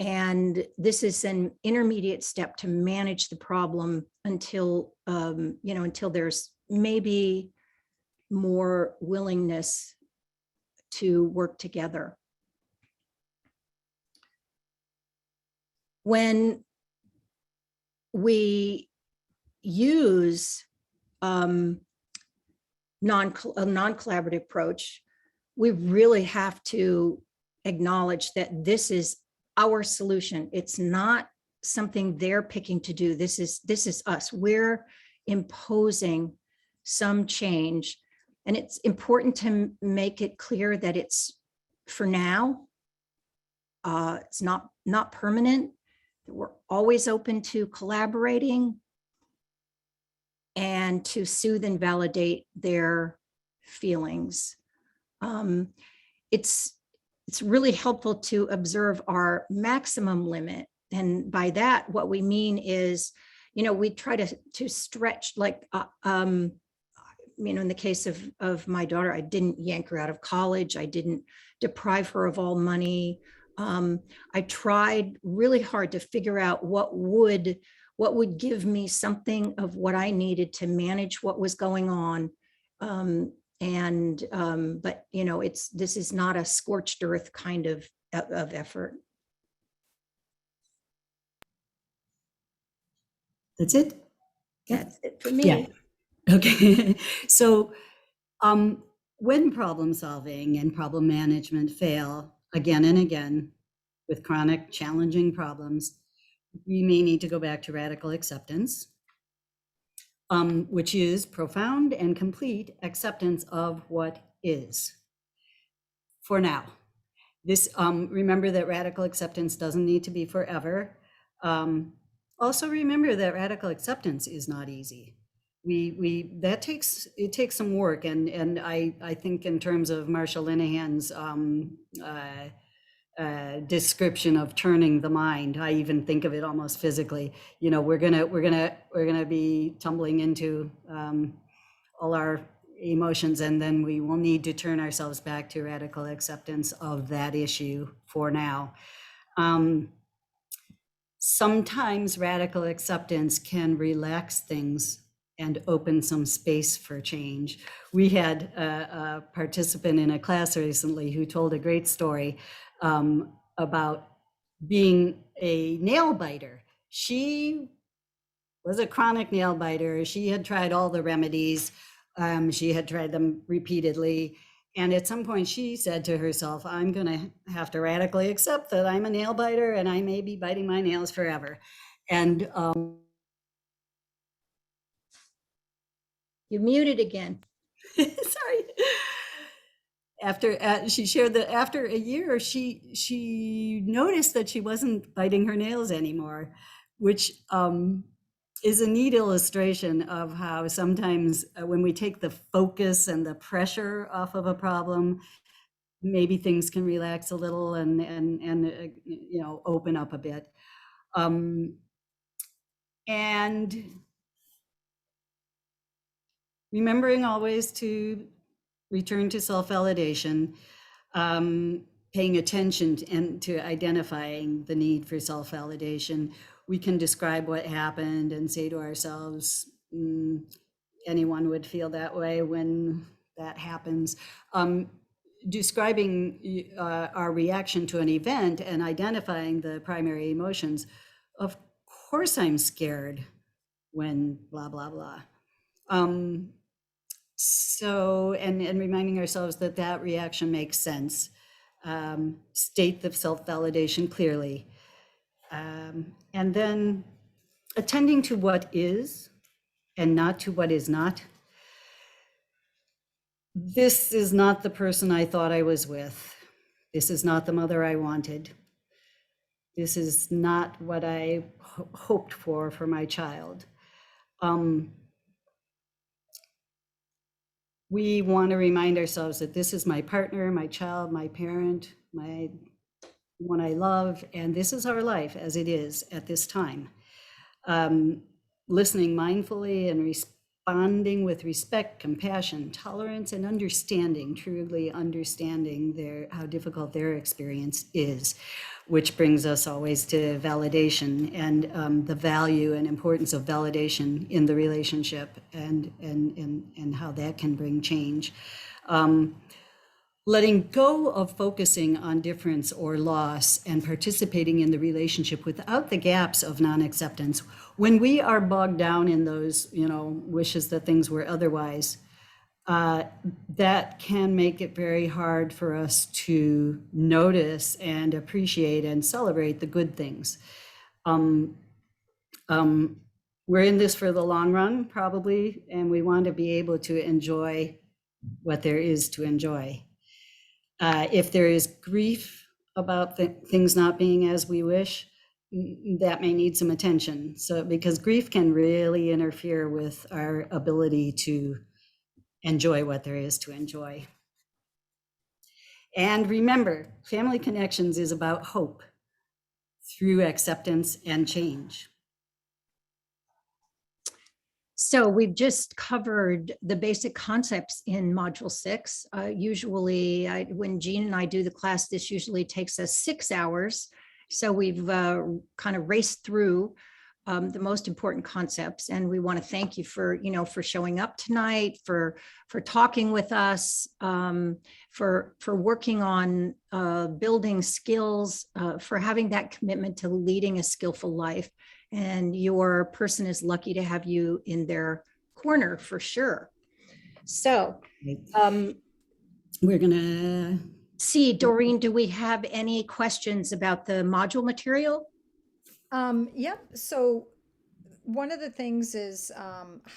And this is an intermediate step to manage the problem until, until there's maybe more willingness to work together. When we use a non-collaborative approach, we really have to acknowledge that this is our solution. It's not something they're picking to do. This is us. We're imposing some change, and it's important to make it clear that it's for now. It's not permanent. We're always open to collaborating and to soothe and validate their feelings. It's really helpful to observe our maximum limit. And by that, what we mean is, we try to stretch, like, in the case of my daughter, I didn't yank her out of college. I didn't deprive her of all money. I tried really hard to figure out what would give me something of what I needed to manage what was going on. But this is not a scorched earth kind of effort. That's it? That's it for me. Yeah. Okay. So when problem solving and problem management fail again and again with chronic challenging problems, we may need to go back to radical acceptance, which is profound and complete acceptance of what is for now. This, remember that radical acceptance doesn't need to be forever. Also remember that radical acceptance is not easy. It takes some work, and I think in terms of Marsha Linehan's description of turning the mind, I even think of it almost physically. We're gonna be tumbling into all our emotions, and then we will need to turn ourselves back to radical acceptance of that issue for now. Sometimes radical acceptance can relax things and open some space for change. We had a participant in a class recently who told a great story about being a nail biter. She was a chronic nail biter. She had tried all the remedies. She had tried them repeatedly. And at some point she said to herself, I'm gonna have to radically accept that I'm a nail biter and I may be biting my nails forever. And You muted again. sorry. After she shared that after a year, she noticed that she wasn't biting her nails anymore, which is a neat illustration of how sometimes when we take the focus and the pressure off of a problem, maybe things can relax a little and you know, open up a bit. And remembering always to return to self-validation, paying attention to identifying the need for self-validation. We can describe what happened and say to ourselves, anyone would feel that way when that happens. Describing our reaction to an event and identifying the primary emotions. Of course I'm scared when blah, blah, blah. So, and reminding ourselves that that reaction makes sense. State the self-validation clearly. And then attending to what is and not to what is not. This is not the person I thought I was with. This is not the mother I wanted. This is not what I hoped for my child. We want to remind ourselves that this is my partner, my child, my parent, my one I love, and this is our life as it is at this time. Listening mindfully and responding with respect, compassion, tolerance, and understanding, truly understanding how difficult their experience is, which brings us always to validation and the value and importance of validation in the relationship and how that can bring change. Letting go of focusing on difference or loss and participating in the relationship without the gaps of non-acceptance. When we are bogged down in those, you know, wishes that things were otherwise, that can make it very hard for us to notice and appreciate and celebrate the good things. We're in this for the long run, probably, and we want to be able to enjoy what there is to enjoy. If there is grief about things not being as we wish, that may need some attention. So, because grief can really interfere with our ability to enjoy what there is to enjoy. And remember, family connections is about hope through acceptance and change. So we've just covered the basic concepts in Module 6. Usually, when Jean and I do the class, this usually takes us 6 hours. So we've kind of raced through the most important concepts, and we want to thank you for showing up tonight, for talking with us, for working on building skills, for having that commitment to leading a skillful life. And your person is lucky to have you in their corner for sure. So we're gonna see, Doreen, do we have any questions about the module material? Yep. So one of the things is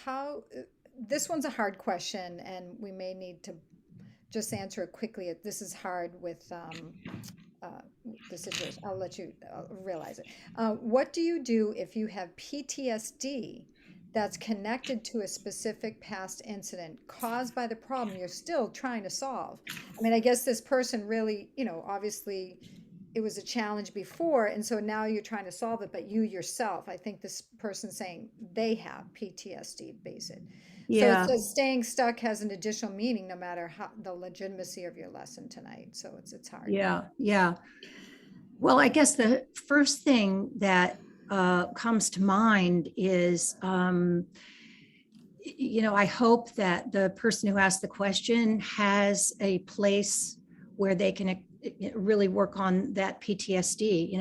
how this one's a hard question, and we may need to just answer it quickly. This is hard with the situation. I'll let you realize it. What do you do if you have PTSD that's connected to a specific past incident caused by the problem you're still trying to solve? I mean, I guess this person really, obviously it was a challenge before, and so now you're trying to solve it, but you yourself, I think this person's saying they have PTSD, basic. So it Yeah, says staying stuck has an additional meaning no matter how the legitimacy of your lesson tonight. So it's hard. yeah, yeah. Well, I guess the first thing that comes to mind is, I hope that the person who asked the question has a place where they can really work on that PTSD,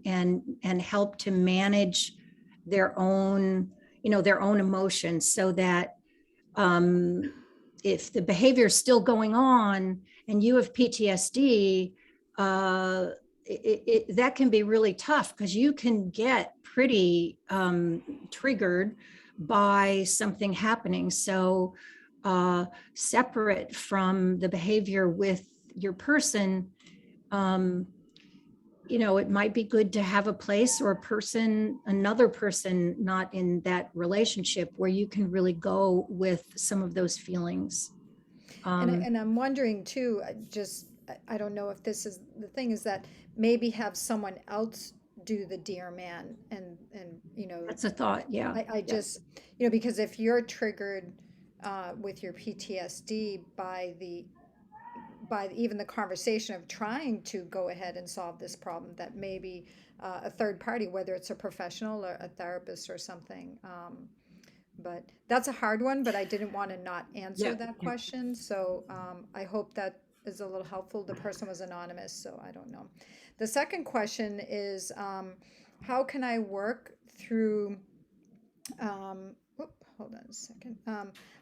and help to manage their own, their own emotions, so that um, if the behavior is still going on and you have PTSD, that can be really tough, because you can get pretty triggered by something happening. So, separate from the behavior with your person, um, it might be good to have a place or a person, another person not in that relationship, where you can really go with some of those feelings. And I'm wondering too, I don't know if this is the thing, is that maybe have someone else do the dear man, and That's a thought. Yeah. I Yeah. just, because if you're triggered with your PTSD by even the conversation of trying to go ahead and solve this problem, that maybe a third party, whether it's a professional or a therapist or something. But that's a hard one, but I didn't want to not answer Yeah. that Yeah. question. So I hope that is a little helpful. The person was anonymous, so I don't know. The second question is, how can I work through hold on a second.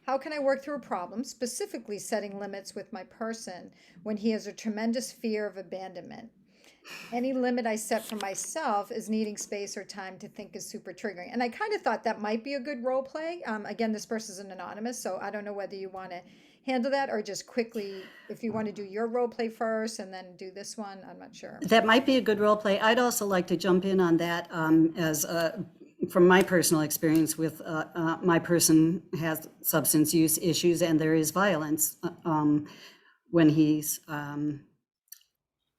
How can I work through a problem, specifically setting limits with my person when he has a tremendous fear of abandonment? Any limit I set for myself is needing space or time to think is super triggering. And I kind of thought that might be a good role play. Again, this person's an anonymous, so I don't know whether you want to handle that or just quickly, if you want to do your role play first and then do this one, I'm not sure. That might be a good role play. I'd also like to jump in on that, as from my personal experience with my person has substance use issues, and there is violence when he's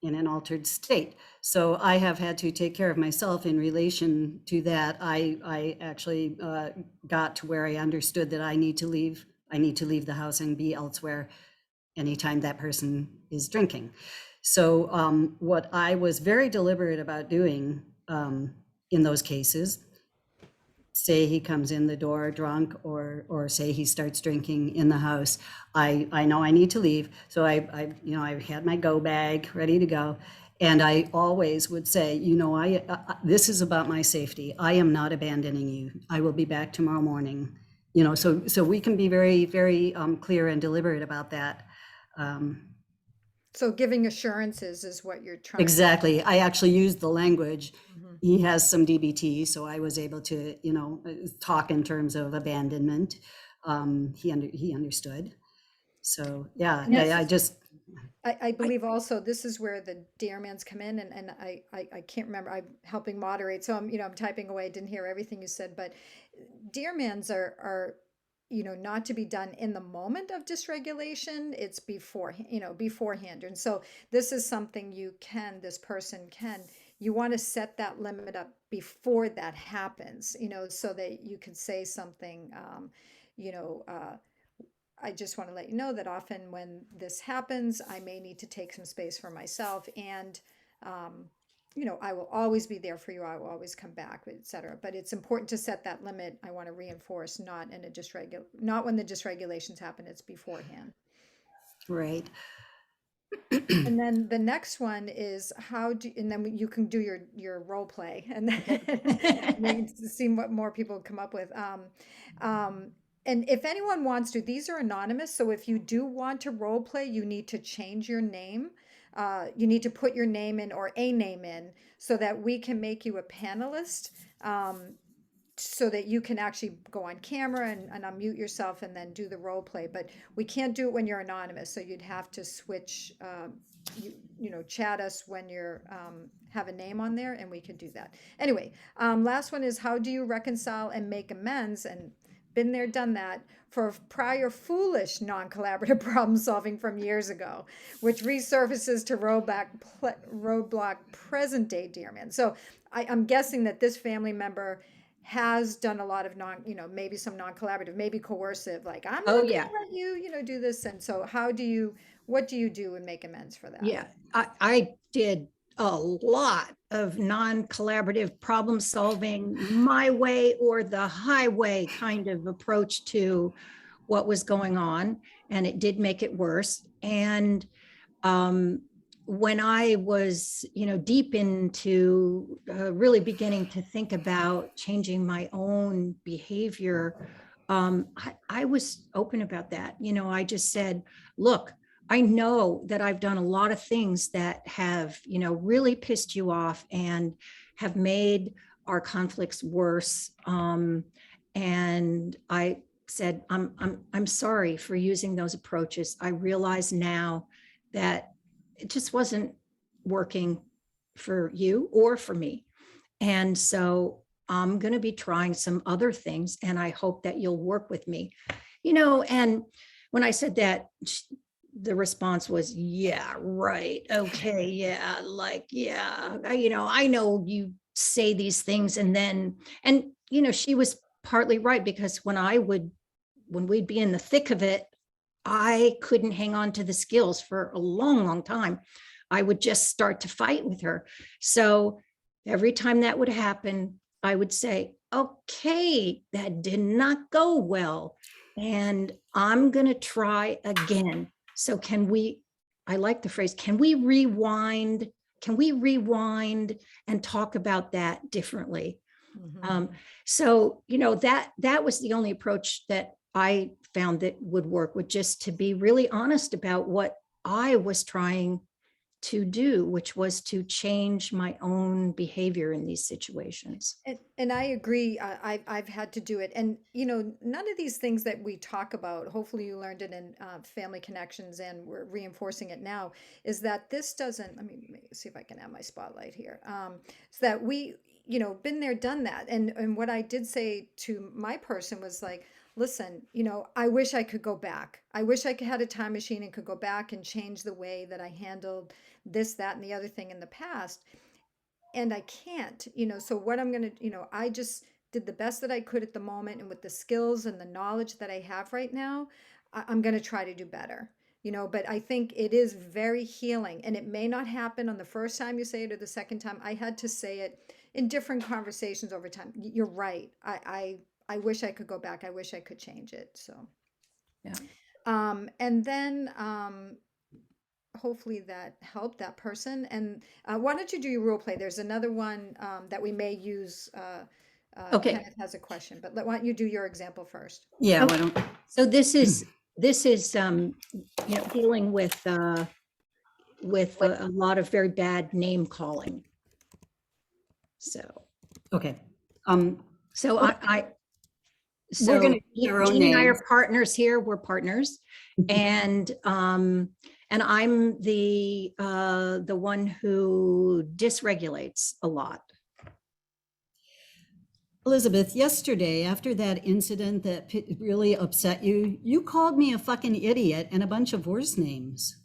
in an altered state. So I have had to take care of myself in relation to that. I actually got to where I understood that I need to leave. I need to leave the house and be elsewhere anytime that person is drinking. So what I was very deliberate about doing in those cases, say he comes in the door drunk, or say he starts drinking in the house, I know I need to leave. So I had my go bag ready to go. And I always would say, this is about my safety. I am not abandoning you. I will be back tomorrow morning. So we can be very, very clear and deliberate about that. So giving assurances is what you're trying. Exactly. I actually used the language. Mhm. He has some DBT, so I was able to, talk in terms of abandonment. He understood. So yeah, And this I is- just I believe also this is where the dear mans come in, and I can't remember. I'm helping moderate, so I'm typing away. Didn't hear everything you said, but dear mans are not to be done in the moment of dysregulation. It's beforehand. And so this is something this person can, you want to set that limit up before that happens, so that you can say something, you know, I just want to let you know that often when this happens, I may need to take some space for myself, and I will always be there for you. I will always come back, etc. But it's important to set that limit. I want to reinforce, not when the dysregulations happen. It's beforehand. right. And then the next one is and then you can do your role play, and then see what more people come up with. And if anyone wants to, these are anonymous. So if you do want to role play, you need to change your name. You need to put your name in, or a name in, so that we can make you a panelist. So that you can actually go on camera and unmute yourself and then do the role play. But we can't do it when you're anonymous. So you'd have to switch, chat us when you're have a name on there, and we can do that. Anyway, last one is, how do you reconcile and make amends? And been there, done that, for prior foolish non-collaborative problem solving from years ago, which resurfaces to roadblock present day dear man. So I'm guessing that this family member has done a lot of maybe some non-collaborative, maybe coercive, like I'm Oh, not yeah. gonna let you do this. And so what do you do and make amends for that? Yeah, I did a lot of non-collaborative problem solving, my way or the highway kind of approach to what was going on. And it did make it worse. And when I was, deep into really beginning to think about changing my own behavior, I was open about that. I just said, look, I know that I've done a lot of things that have, really pissed you off and have made our conflicts worse. And I said, I'm sorry for using those approaches. I realize now that it just wasn't working for you or for me. And so I'm going to be trying some other things, and I hope that you'll work with me. And when I said that, the response was, yeah, right. Okay. Yeah. Like, yeah, I know you say these things. And she was partly right, because when we'd be in the thick of it, I couldn't hang on to the skills for a long, long time. I would just start to fight with her. So every time that would happen, I would say, okay, that did not go well, and I'm going to try again. So I like the phrase, can we rewind? Can we rewind and talk about that differently? Mhm. So, that was the only approach that I found that would work, with just to be really honest about what I was trying to do, which was to change my own behavior in these situations. And I agree. I've had to do it, and none of these things that we talk about. Hopefully, you learned it in Family Connections, and we're reinforcing it now. Is that this doesn't? Let me see if I can have my spotlight here. So that we, been there, done that, and what I did say to my person was like, listen, I wish I could go back. I wish I could had a time machine and could go back and change the way that I handled this, that, and the other thing in the past, and I can't, so what I'm going to, I just did the best that I could at the moment. And with the skills and the knowledge that I have right now, I'm going to try to do better, but I think it is very healing, and it may not happen on the first time you say it or the second time. I had to say it in different conversations over time. You're right. I wish I could go back. I wish I could change it. So, Yeah. and then, hopefully that helped that person. And why don't you do your role play? There's another one that we may use. Okay. Kenneth has a question, but why don't you do your example first? Yeah, why Okay. don't, So this is dealing with a lot of very bad name calling. So okay. so I so We're gonna use our own Jean and I names. are partners here. We're partners, and I'm the one who dysregulates a lot. Elizabeth, yesterday, after that incident that really upset you, you called me a fucking idiot and a bunch of worse names.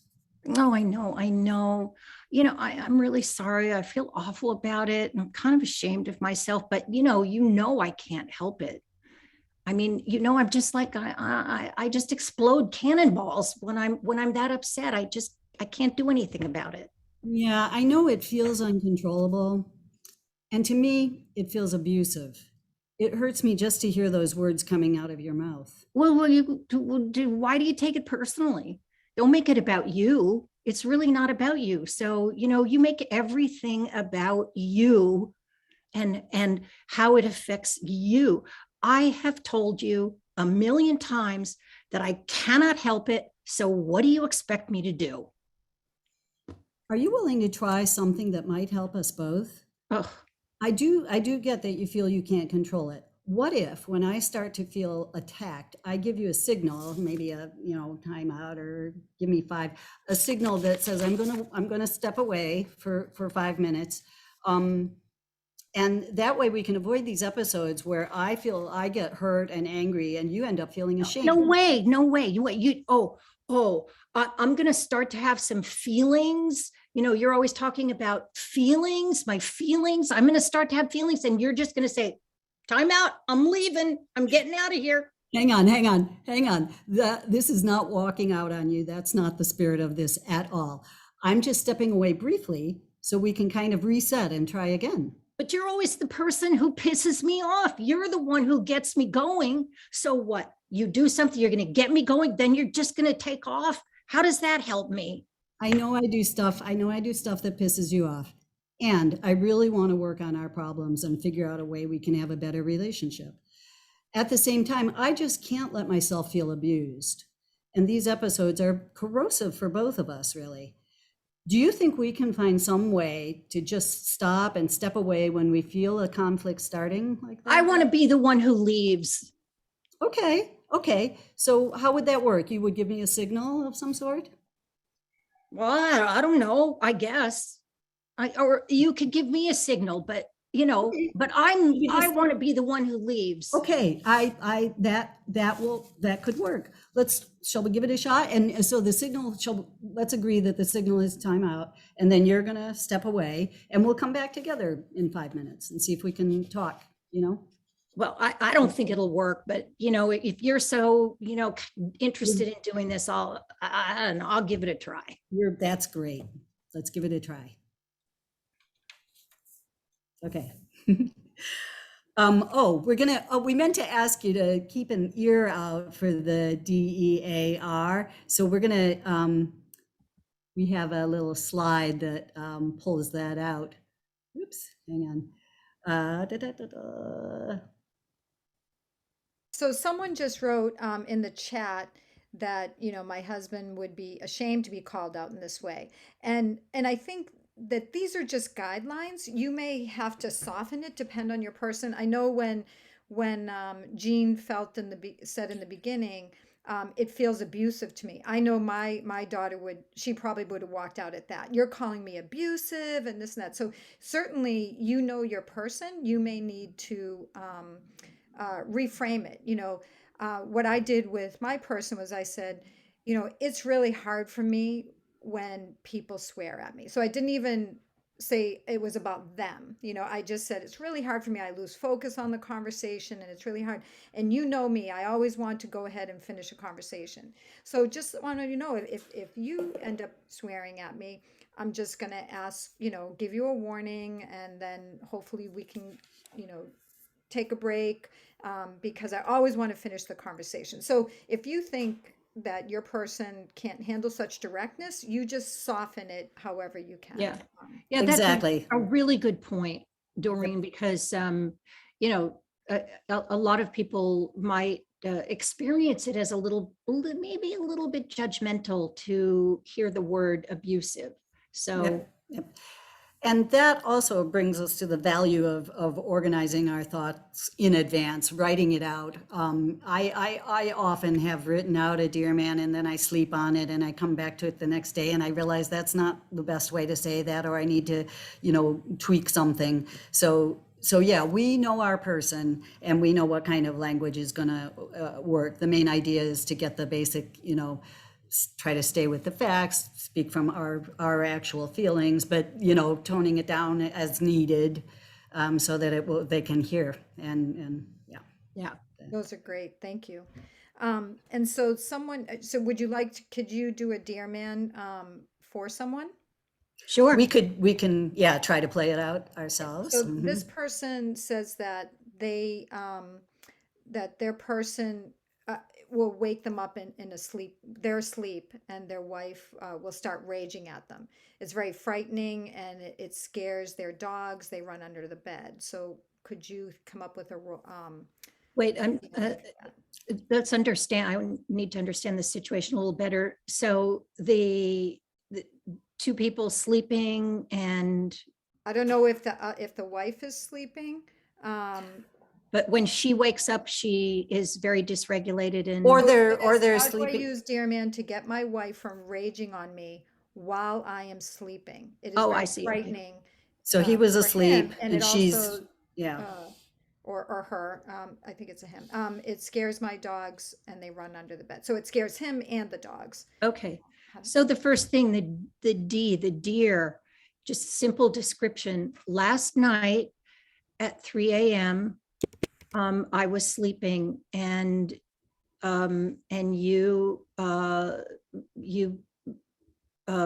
Oh, I know. I'm really sorry. I feel awful about it, and I'm kind of ashamed of myself. But I can't help it. I mean, I'm just like I just explode cannonballs when I'm that upset. I can't do anything about it. Yeah, I know it feels uncontrollable. And to me, it feels abusive. It hurts me just to hear those words coming out of your mouth. Well, why do you take it personally? Don't make it about you. It's really not about you. So, you make everything about you and how it affects you. I have told you a million times that I cannot help it. So what do you expect me to do? Are you willing to try something that might help us both? Ugh. I do get that you feel you can't control it. What if, when I start to feel attacked, I give you a signal, maybe a, timeout, or give me 5, a signal that says I'm gonna step away for 5 minutes. And that way we can avoid these episodes where I feel I get hurt and angry and you end up feeling ashamed. No way. I'm going to start to have some feelings. You're always talking about feelings, my feelings. I'm going to start to have feelings, and you're just going to say, time out. I'm leaving. I'm getting out of here. Hang on. This is not walking out on you. That's not the spirit of this at all. I'm just stepping away briefly so we can kind of reset and try again. But you're always the person who pisses me off. You're the one who gets me going. So what? You do something, you're going to get me going, then you're just going to take off. How does that help me? I know I do stuff that pisses you off. And I really want to work on our problems and figure out a way we can have a better relationship. At the same time, I just can't let myself feel abused. And these episodes are corrosive for both of us, really. Do you think we can find some way to just stop and step away when we feel a conflict starting like that? I want to be the one who leaves. Okay. So how would that work? You would give me a signal of some sort? Well, I don't know, I guess. Or you could give me a signal, but Okay. but I want to be the one who leaves. Okay, that could work. Shall we give it a shot? And so the signal, let's agree that the signal is timeout, and then you're gonna step away, and we'll come back together in 5 minutes and see if we can talk, Well, I don't think it'll work, but if you're so, interested in doing this, I don't know, I'll give it a try. That's great. Let's give it a try. Okay. We meant to ask you to keep an ear out for the DEAR. So we have a little slide that pulls that out. Oops, hang on. So someone just wrote in the chat that, my husband would be ashamed to be called out in this way. And I think that these are just guidelines. You may have to soften it, depend on your person. I know when Jean said in the beginning, it feels abusive to me. I know my daughter she probably would have walked out at that. You're calling me abusive and this and that. So certainly, your person, you may need to reframe it. What I did with my person was I said, it's really hard for me when people swear at me. So I didn't even say it was about them. I just said, it's really hard for me. I lose focus on the conversation and it's really hard. And me, I always want to go ahead and finish a conversation. So just wanted to know if you end up swearing at me, I'm just going to ask, give you a warning, and then hopefully we can, take a break, because I always want to finish the conversation. So if you think that your person can't handle such directness, you just soften it however you can. Yeah. That's exactly a really good point, Doreen, because a lot of people might experience it as maybe a little bit judgmental to hear the word abusive. So Yep. And that also brings us to the value of organizing our thoughts in advance, writing it out. I often have written out a dear man, and then I sleep on it, and I come back to it the next day, and I realize that's not the best way to say that, or I need to, tweak something. So yeah, we know our person, and we know what kind of language is going to work. The main idea is to get the basic, try to stay with the facts, speak from our actual feelings, but toning it down as needed, so that they can hear. And yeah. Those are great. Thank you. And so could you do a dear man for someone? Sure. we can try to play it out ourselves. So this person says that that their person will wake them up in their sleep, and their wife will start raging at them. It's very frightening, and it scares their dogs. They run under the bed. So could you come up with a Wait, let's understand. I need to understand the situation a little better. So the two people sleeping, and I don't know if the wife is sleeping. but when she wakes up, she is very dysregulated, and Or they're How do I sleeping. use dear man to get my wife from raging on me while I am sleeping? It is Oh, very I see. Okay. frightening. So he was for asleep, him, and and it she's also, yeah. or her. I think it's a him. It scares my dogs, and they run under the bed. So it scares him and the dogs. okay. So the first thing, the deer, just simple description. Last night at 3 a.m., I was sleeping, and you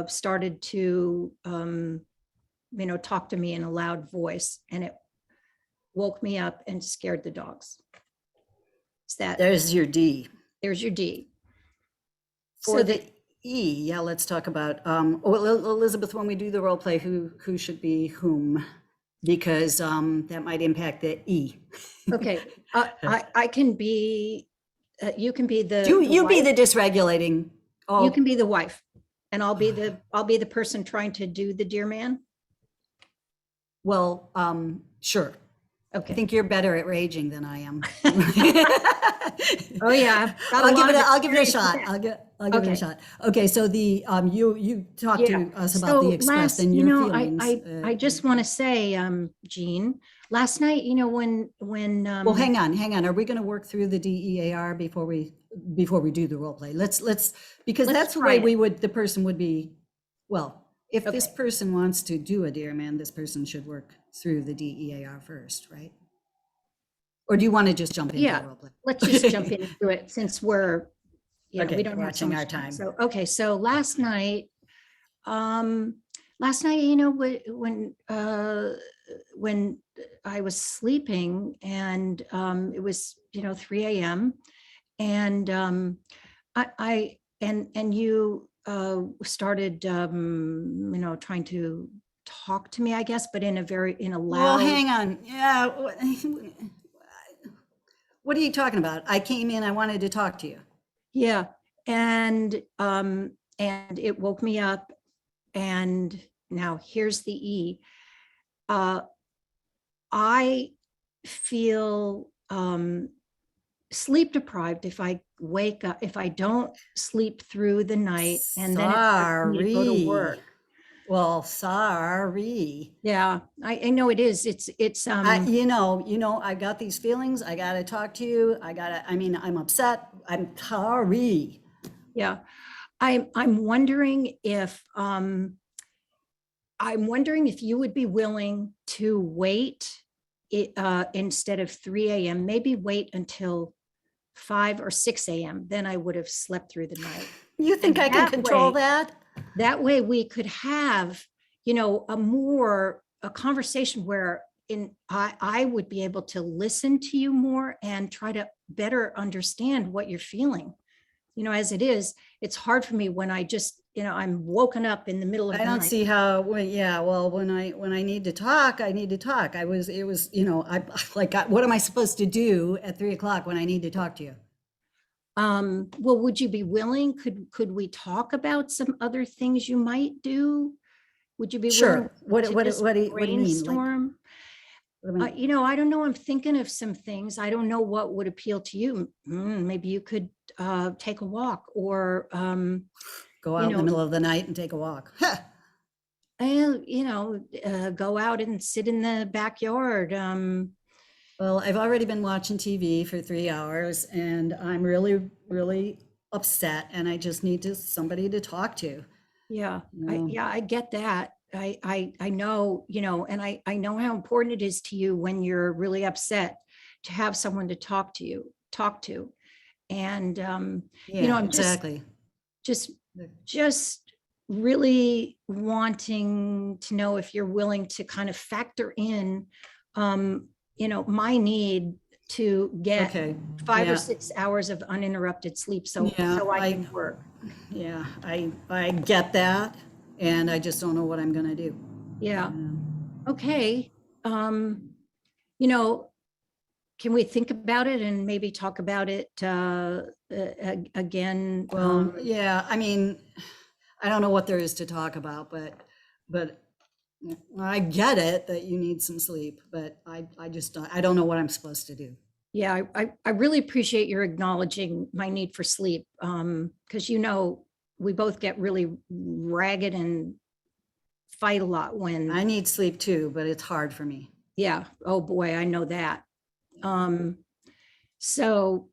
started to talk to me in a loud voice, and it woke me up and scared the dogs. Is that There's your D. there's your D. For So the E, yeah, let's talk about, Elizabeth, when we do the role play, who should be whom? Because that might impact the E. okay, I can be, you can be the You be wife. the dysregulating. Oh, You can be the wife, and I'll be the person trying to do the dear man. well, sure. I Okay. think you're better at raging than I am. Oh yeah. I'll give it a shot. I'll give it Okay. a shot. Okay, so the you talked Yeah. to us about the express and your feelings. I just want to say, Jean, last night, when Well, hang on. Are we going to work through the DEAR before we do the role play? Let's because Let's that's the try way it. the person would be. Well, if this Okay. person wants to do a dear man, this person should work through the DEAR first, right? Or do you want to just jump into Yeah, the role play? let's just jump into it since we're, Okay, we don't have so watching much our time. time. So, okay, so last night, when I was sleeping, and it was 3 a.m. and you started trying to talk to me, I guess, but in a Well, loud. hang on. Yeah. What are you talking about? I came in, I wanted to talk to you. Yeah, and it woke me up, and now here's the E. I feel sleep deprived if I wake up, if I don't sleep through the night, and then it's hard for me to go to work. Well, sorry. Yeah, I know it is. It's I got these feelings. I gotta talk to you. I'm upset. I'm sorry. yeah. I'm wondering if you would be willing to wait instead of 3 a.m., maybe wait until 5 or 6 a.m. Then I would have slept through the night. You think And I can that control way- that? That way we could have, a conversation where I would be able to listen to you more and try to better understand what you're feeling. As it is, it's hard for me when I just, I'm woken up in the middle of I the don't night. see how, well, when I need to talk, I need to talk. What am I supposed to do at 3 o'clock when I need to talk to you? Well, would you be willing? Could we talk about some other things you might do? Would you be willing Sure. What to do just you mean? Like, brainstorm? what do you mean? I don't know. I'm thinking of some things. I don't know what would appeal to you. Maybe you could take a walk, or Go out in the middle of the night and take a walk. go out and sit in the backyard. Well, I've already been watching TV for 3 hours and I'm really, really upset and I just need somebody to talk to. Yeah, No. I get that. I know, and I know how important it is to you when you're really upset to have someone to talk to. And, Yeah, I'm exactly. just really wanting to know if you're willing to kind of factor in, my need to get Okay. 5 Yeah. or 6 hours of uninterrupted sleep so Yeah, I can work. Yeah, I get that. And I just don't know what I'm gonna do. Yeah. Okay. Can we think about it and maybe talk about it again? Well, yeah, I don't know what there is to talk about, but I get it that you need some sleep, but I just I don't know what I'm supposed to do. Yeah, I really appreciate your acknowledging my need for sleep, because we both get really ragged and fight a lot when. I need sleep too, but it's hard for me. Yeah. Oh boy, I know that. So,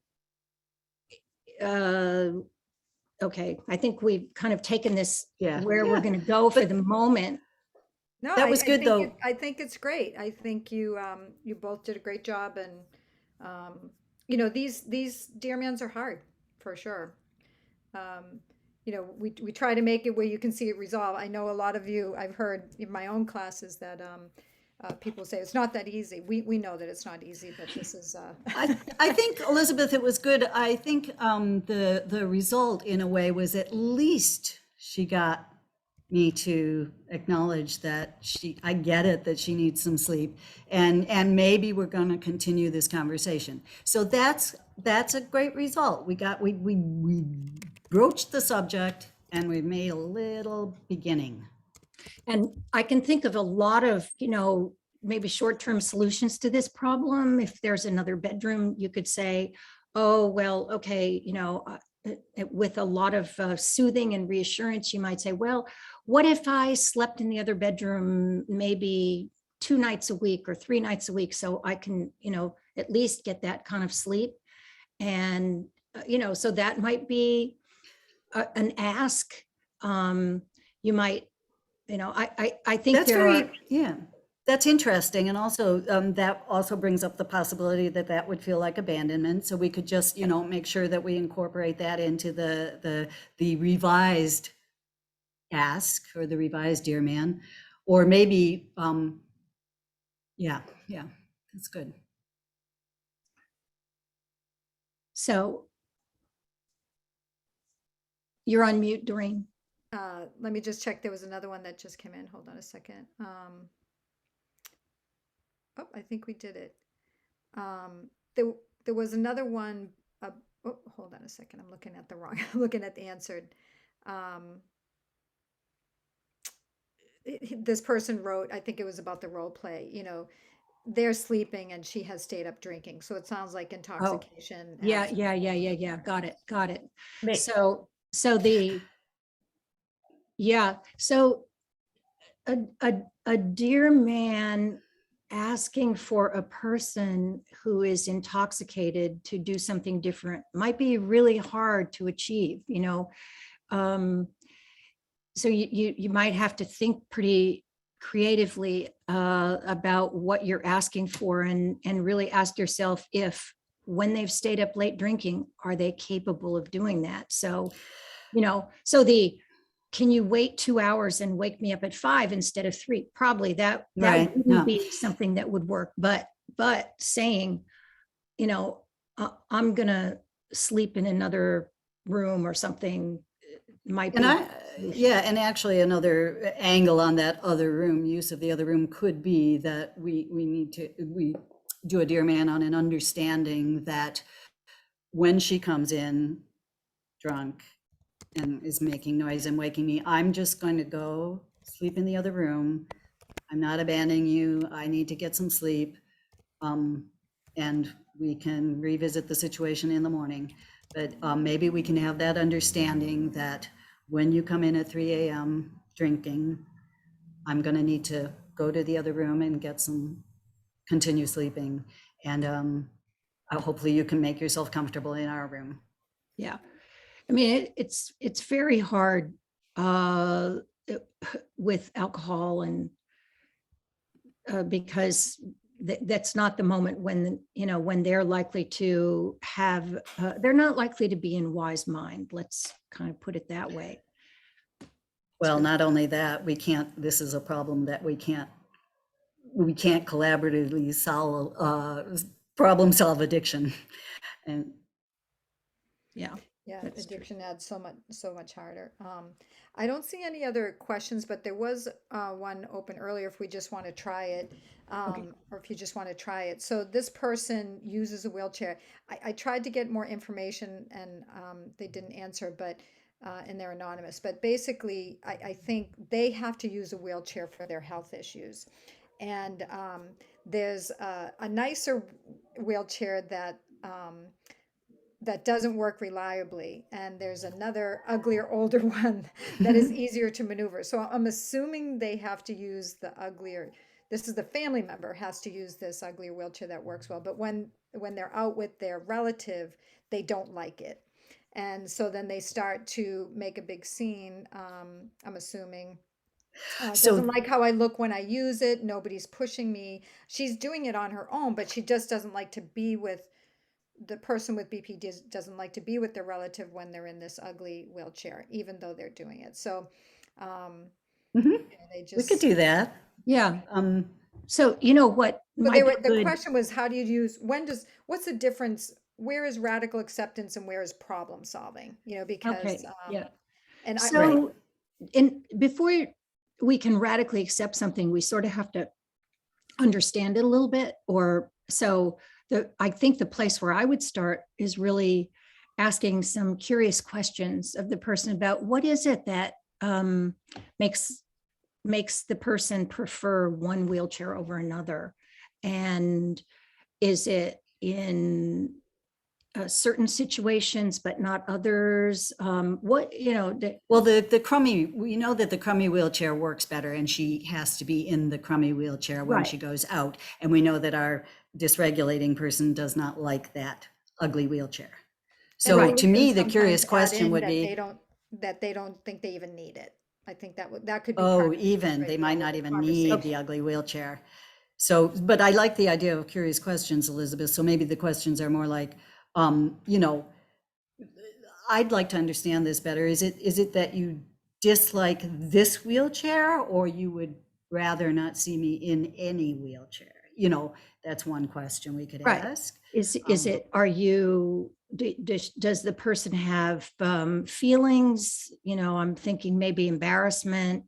okay, I think we've kind of taken this Yeah. where we're Yeah. going to go for But- the moment. No, That was good, though. I think it's great. I think you both did a great job, and You know, these dear mans are hard for sure. Um, you know, we try to make it where you can see it resolve. I know a lot of you, I've heard in my own classes that people say it's not that easy. We know that it's not easy, but this is I think, Elizabeth, it was good. I think the result in a way was at least she got me to acknowledge that I get it, that she needs some sleep, and maybe we're going to continue this conversation. So that's a great result. We broached the subject and we made a little beginning. And I can think of a lot of, maybe short-term solutions to this problem. If there's another bedroom, you could say, oh, well, okay, with a lot of soothing and reassurance, you might say, well, what if I slept in the other bedroom maybe 2 nights a week or 3 nights a week, so I can, at least get that kind of sleep. And, so that might be an ask. You might, I think That's there are, yeah, that's interesting. And also that also brings up the possibility that that would feel like abandonment. So we could just, make sure that we incorporate that into the revised ask or the revised dear man, or maybe, yeah, that's good. so you're on mute, Doreen. let me just check. There was another one that just came in. Hold on a second. Oh, I think we did it. There, there was another one. Oh, hold on a second. I'm looking at the wrong. I'm looking at the answered. Um, this person wrote. I think it was about the role play. You know, they're sleeping and she has stayed up drinking. So it sounds like intoxication. Yeah, has- yeah. Got it. May- So so a dear man asking for a person who is intoxicated to do something different might be really hard to achieve, so you might have to think pretty creatively about what you're asking for, and really ask yourself if, when they've stayed up late drinking, are they capable of doing that? So, can you wait 2 hours and wake me up at 5 instead of 3? Probably that Right, wouldn't no. be something that would work. But saying, I'm gonna sleep in another room or something might And be. and actually another angle on that other room, use of the other room, could be that we do a dear man on an understanding that when she comes in drunk and is making noise and waking me, I'm just going to go sleep in the other room. I'm not abandoning you. I need to get some sleep. And we can revisit the situation in the morning. But maybe we can have that understanding that when you come in at 3 a.m. drinking, I'm going to need to go to the other room and continue sleeping. And hopefully you can make yourself comfortable in our room. Yeah. I mean, it's very hard with alcohol, and because that's not the moment when, when they're likely to have, they're not likely to be in wise mind. Let's kind of put it that way. Well, not only that, this is a problem that we can't collaboratively problem solve addiction. And Yeah, That's true. addiction adds so much harder. I don't see any other questions, but there was one open earlier if we just want to try it, or if you just want to try it. So this person uses a wheelchair. I tried to get more information and they didn't answer, but and they're anonymous. But basically, I think they have to use a wheelchair for their health issues. And there's a nicer wheelchair that doesn't work reliably, and there's another uglier older one that is easier to maneuver. So I'm assuming they have to use the uglier, this is the family member has to use this uglier wheelchair that works well, but when they're out with their relative, they don't like it, and so then they start to make a big scene. I'm assuming So, Doesn't like how I look when I use it. Nobody's pushing me. She's doing it on her own, but she just doesn't like to be with the person with BP doesn't like to be with their relative when they're in this ugly wheelchair, even though they're doing it. So, um, mhm, they we could just, do that. Yeah. Um, So you know what but might be the good. question was, how do you use, what's the difference? Where is radical acceptance and where is problem solving? Because, Okay. Yeah. and I, Right. So before we can radically accept something, we sort of have to understand it a little bit. Or so I think the place where I would start is really asking some curious questions of the person about what is it that makes the person prefer one wheelchair over another, and is it in certain situations but not others? What well, the crummy, we know that the crummy wheelchair works better, and she has to be in the crummy wheelchair when Right. she goes out. And we know that our dysregulating person does not like that ugly wheelchair. So and to we me, can the curious sometimes add question in would that be, they don't think they even need it. I think that could be oh, part of even, they might not even need the ugly wheelchair. So, but I like the idea of curious questions, Elizabeth. So maybe the questions are more like, you know, I'd like to understand this better. Is it that you dislike this wheelchair, or you would rather not see me in any wheelchair? You know, that's one question we could Right. ask. Is Um, it, are you, does the person have feelings? I'm thinking maybe embarrassment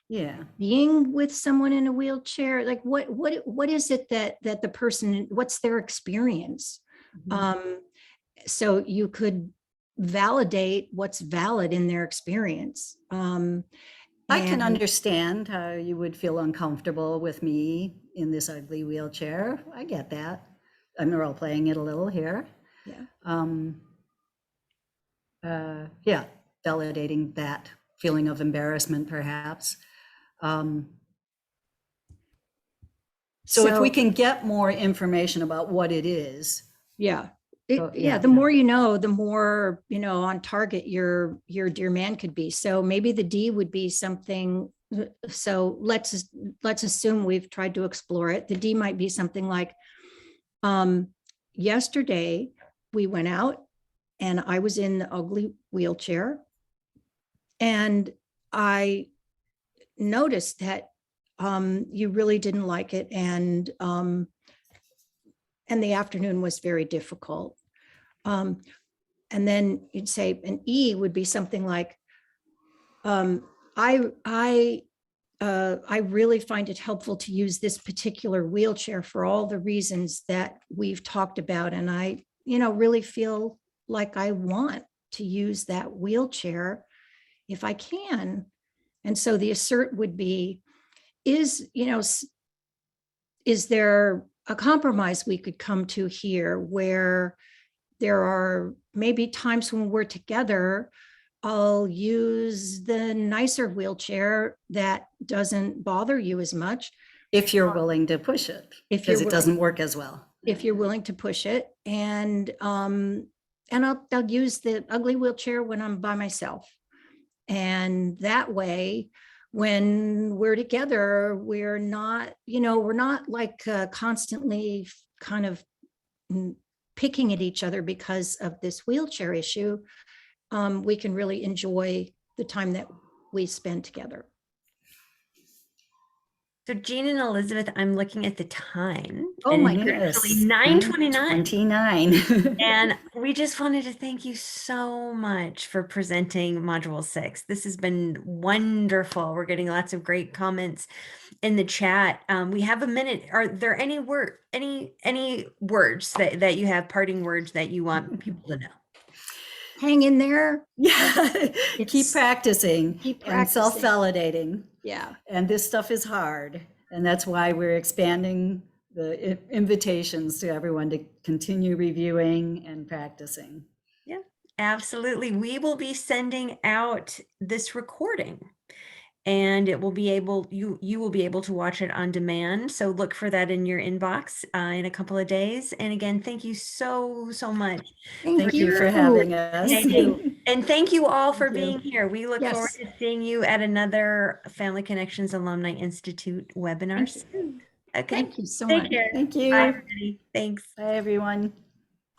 Yeah. being with someone in a wheelchair. Like what is it that the person, what's their experience? Mhm. So you could validate what's valid in their experience. I can And understand how you would feel uncomfortable with me in this ugly wheelchair. I get that. I'm role playing it a little here. yeah, Um, yeah, validating that feeling of embarrassment, perhaps. Um, so if we can get more information about what it is, yeah. yeah. The more the more on target your dear man could be. So maybe the D would be something. So let's assume we've tried to explore it. The D might be something like, yesterday we went out and I was in the ugly wheelchair, and I noticed that you really didn't like it, and the afternoon was very difficult. Um, and then you'd say an E would be something like, I really find it helpful to use this particular wheelchair for all the reasons that we've talked about, and I really feel like I want to use that wheelchair if I can. And so the assert would be, is there a compromise we could come to here, where there are maybe times when we're together, I'll use the nicer wheelchair that doesn't bother you as much. If you're willing to push it, because it doesn't work as well. If you're willing to push it, and I'll use the ugly wheelchair when I'm by myself. And that way, when we're together, we're not like constantly kind of picking at each other because of this wheelchair issue. We can really enjoy the time that we spend together. So Jean and Elizabeth, I'm looking at the time. Oh and my it's goodness. actually 9:29. 29. And we just wanted to thank you so much for presenting Module 6. This has been wonderful. We're getting lots of great comments in the chat. We have a minute. Are there any words that you have, parting words that you want people to know? Hang in there. Yeah, keep practicing and self-validating. Yeah. And this stuff is hard. And that's why we're expanding the invitations to everyone to continue reviewing and practicing. Yeah, absolutely. We will be sending out this recording, and it will be you will be able to watch it on demand. So look for that in your inbox in a couple of days. And again, thank you so much. Thank you for having us. Participating And thank you all for Thank you. being here. We look forward Yes. to seeing you at another Family Connections Alumni Institute webinar Thank you. soon. Okay. Thank you so Take much. care. Thank Bye, you. everybody. Thanks. Bye, everyone.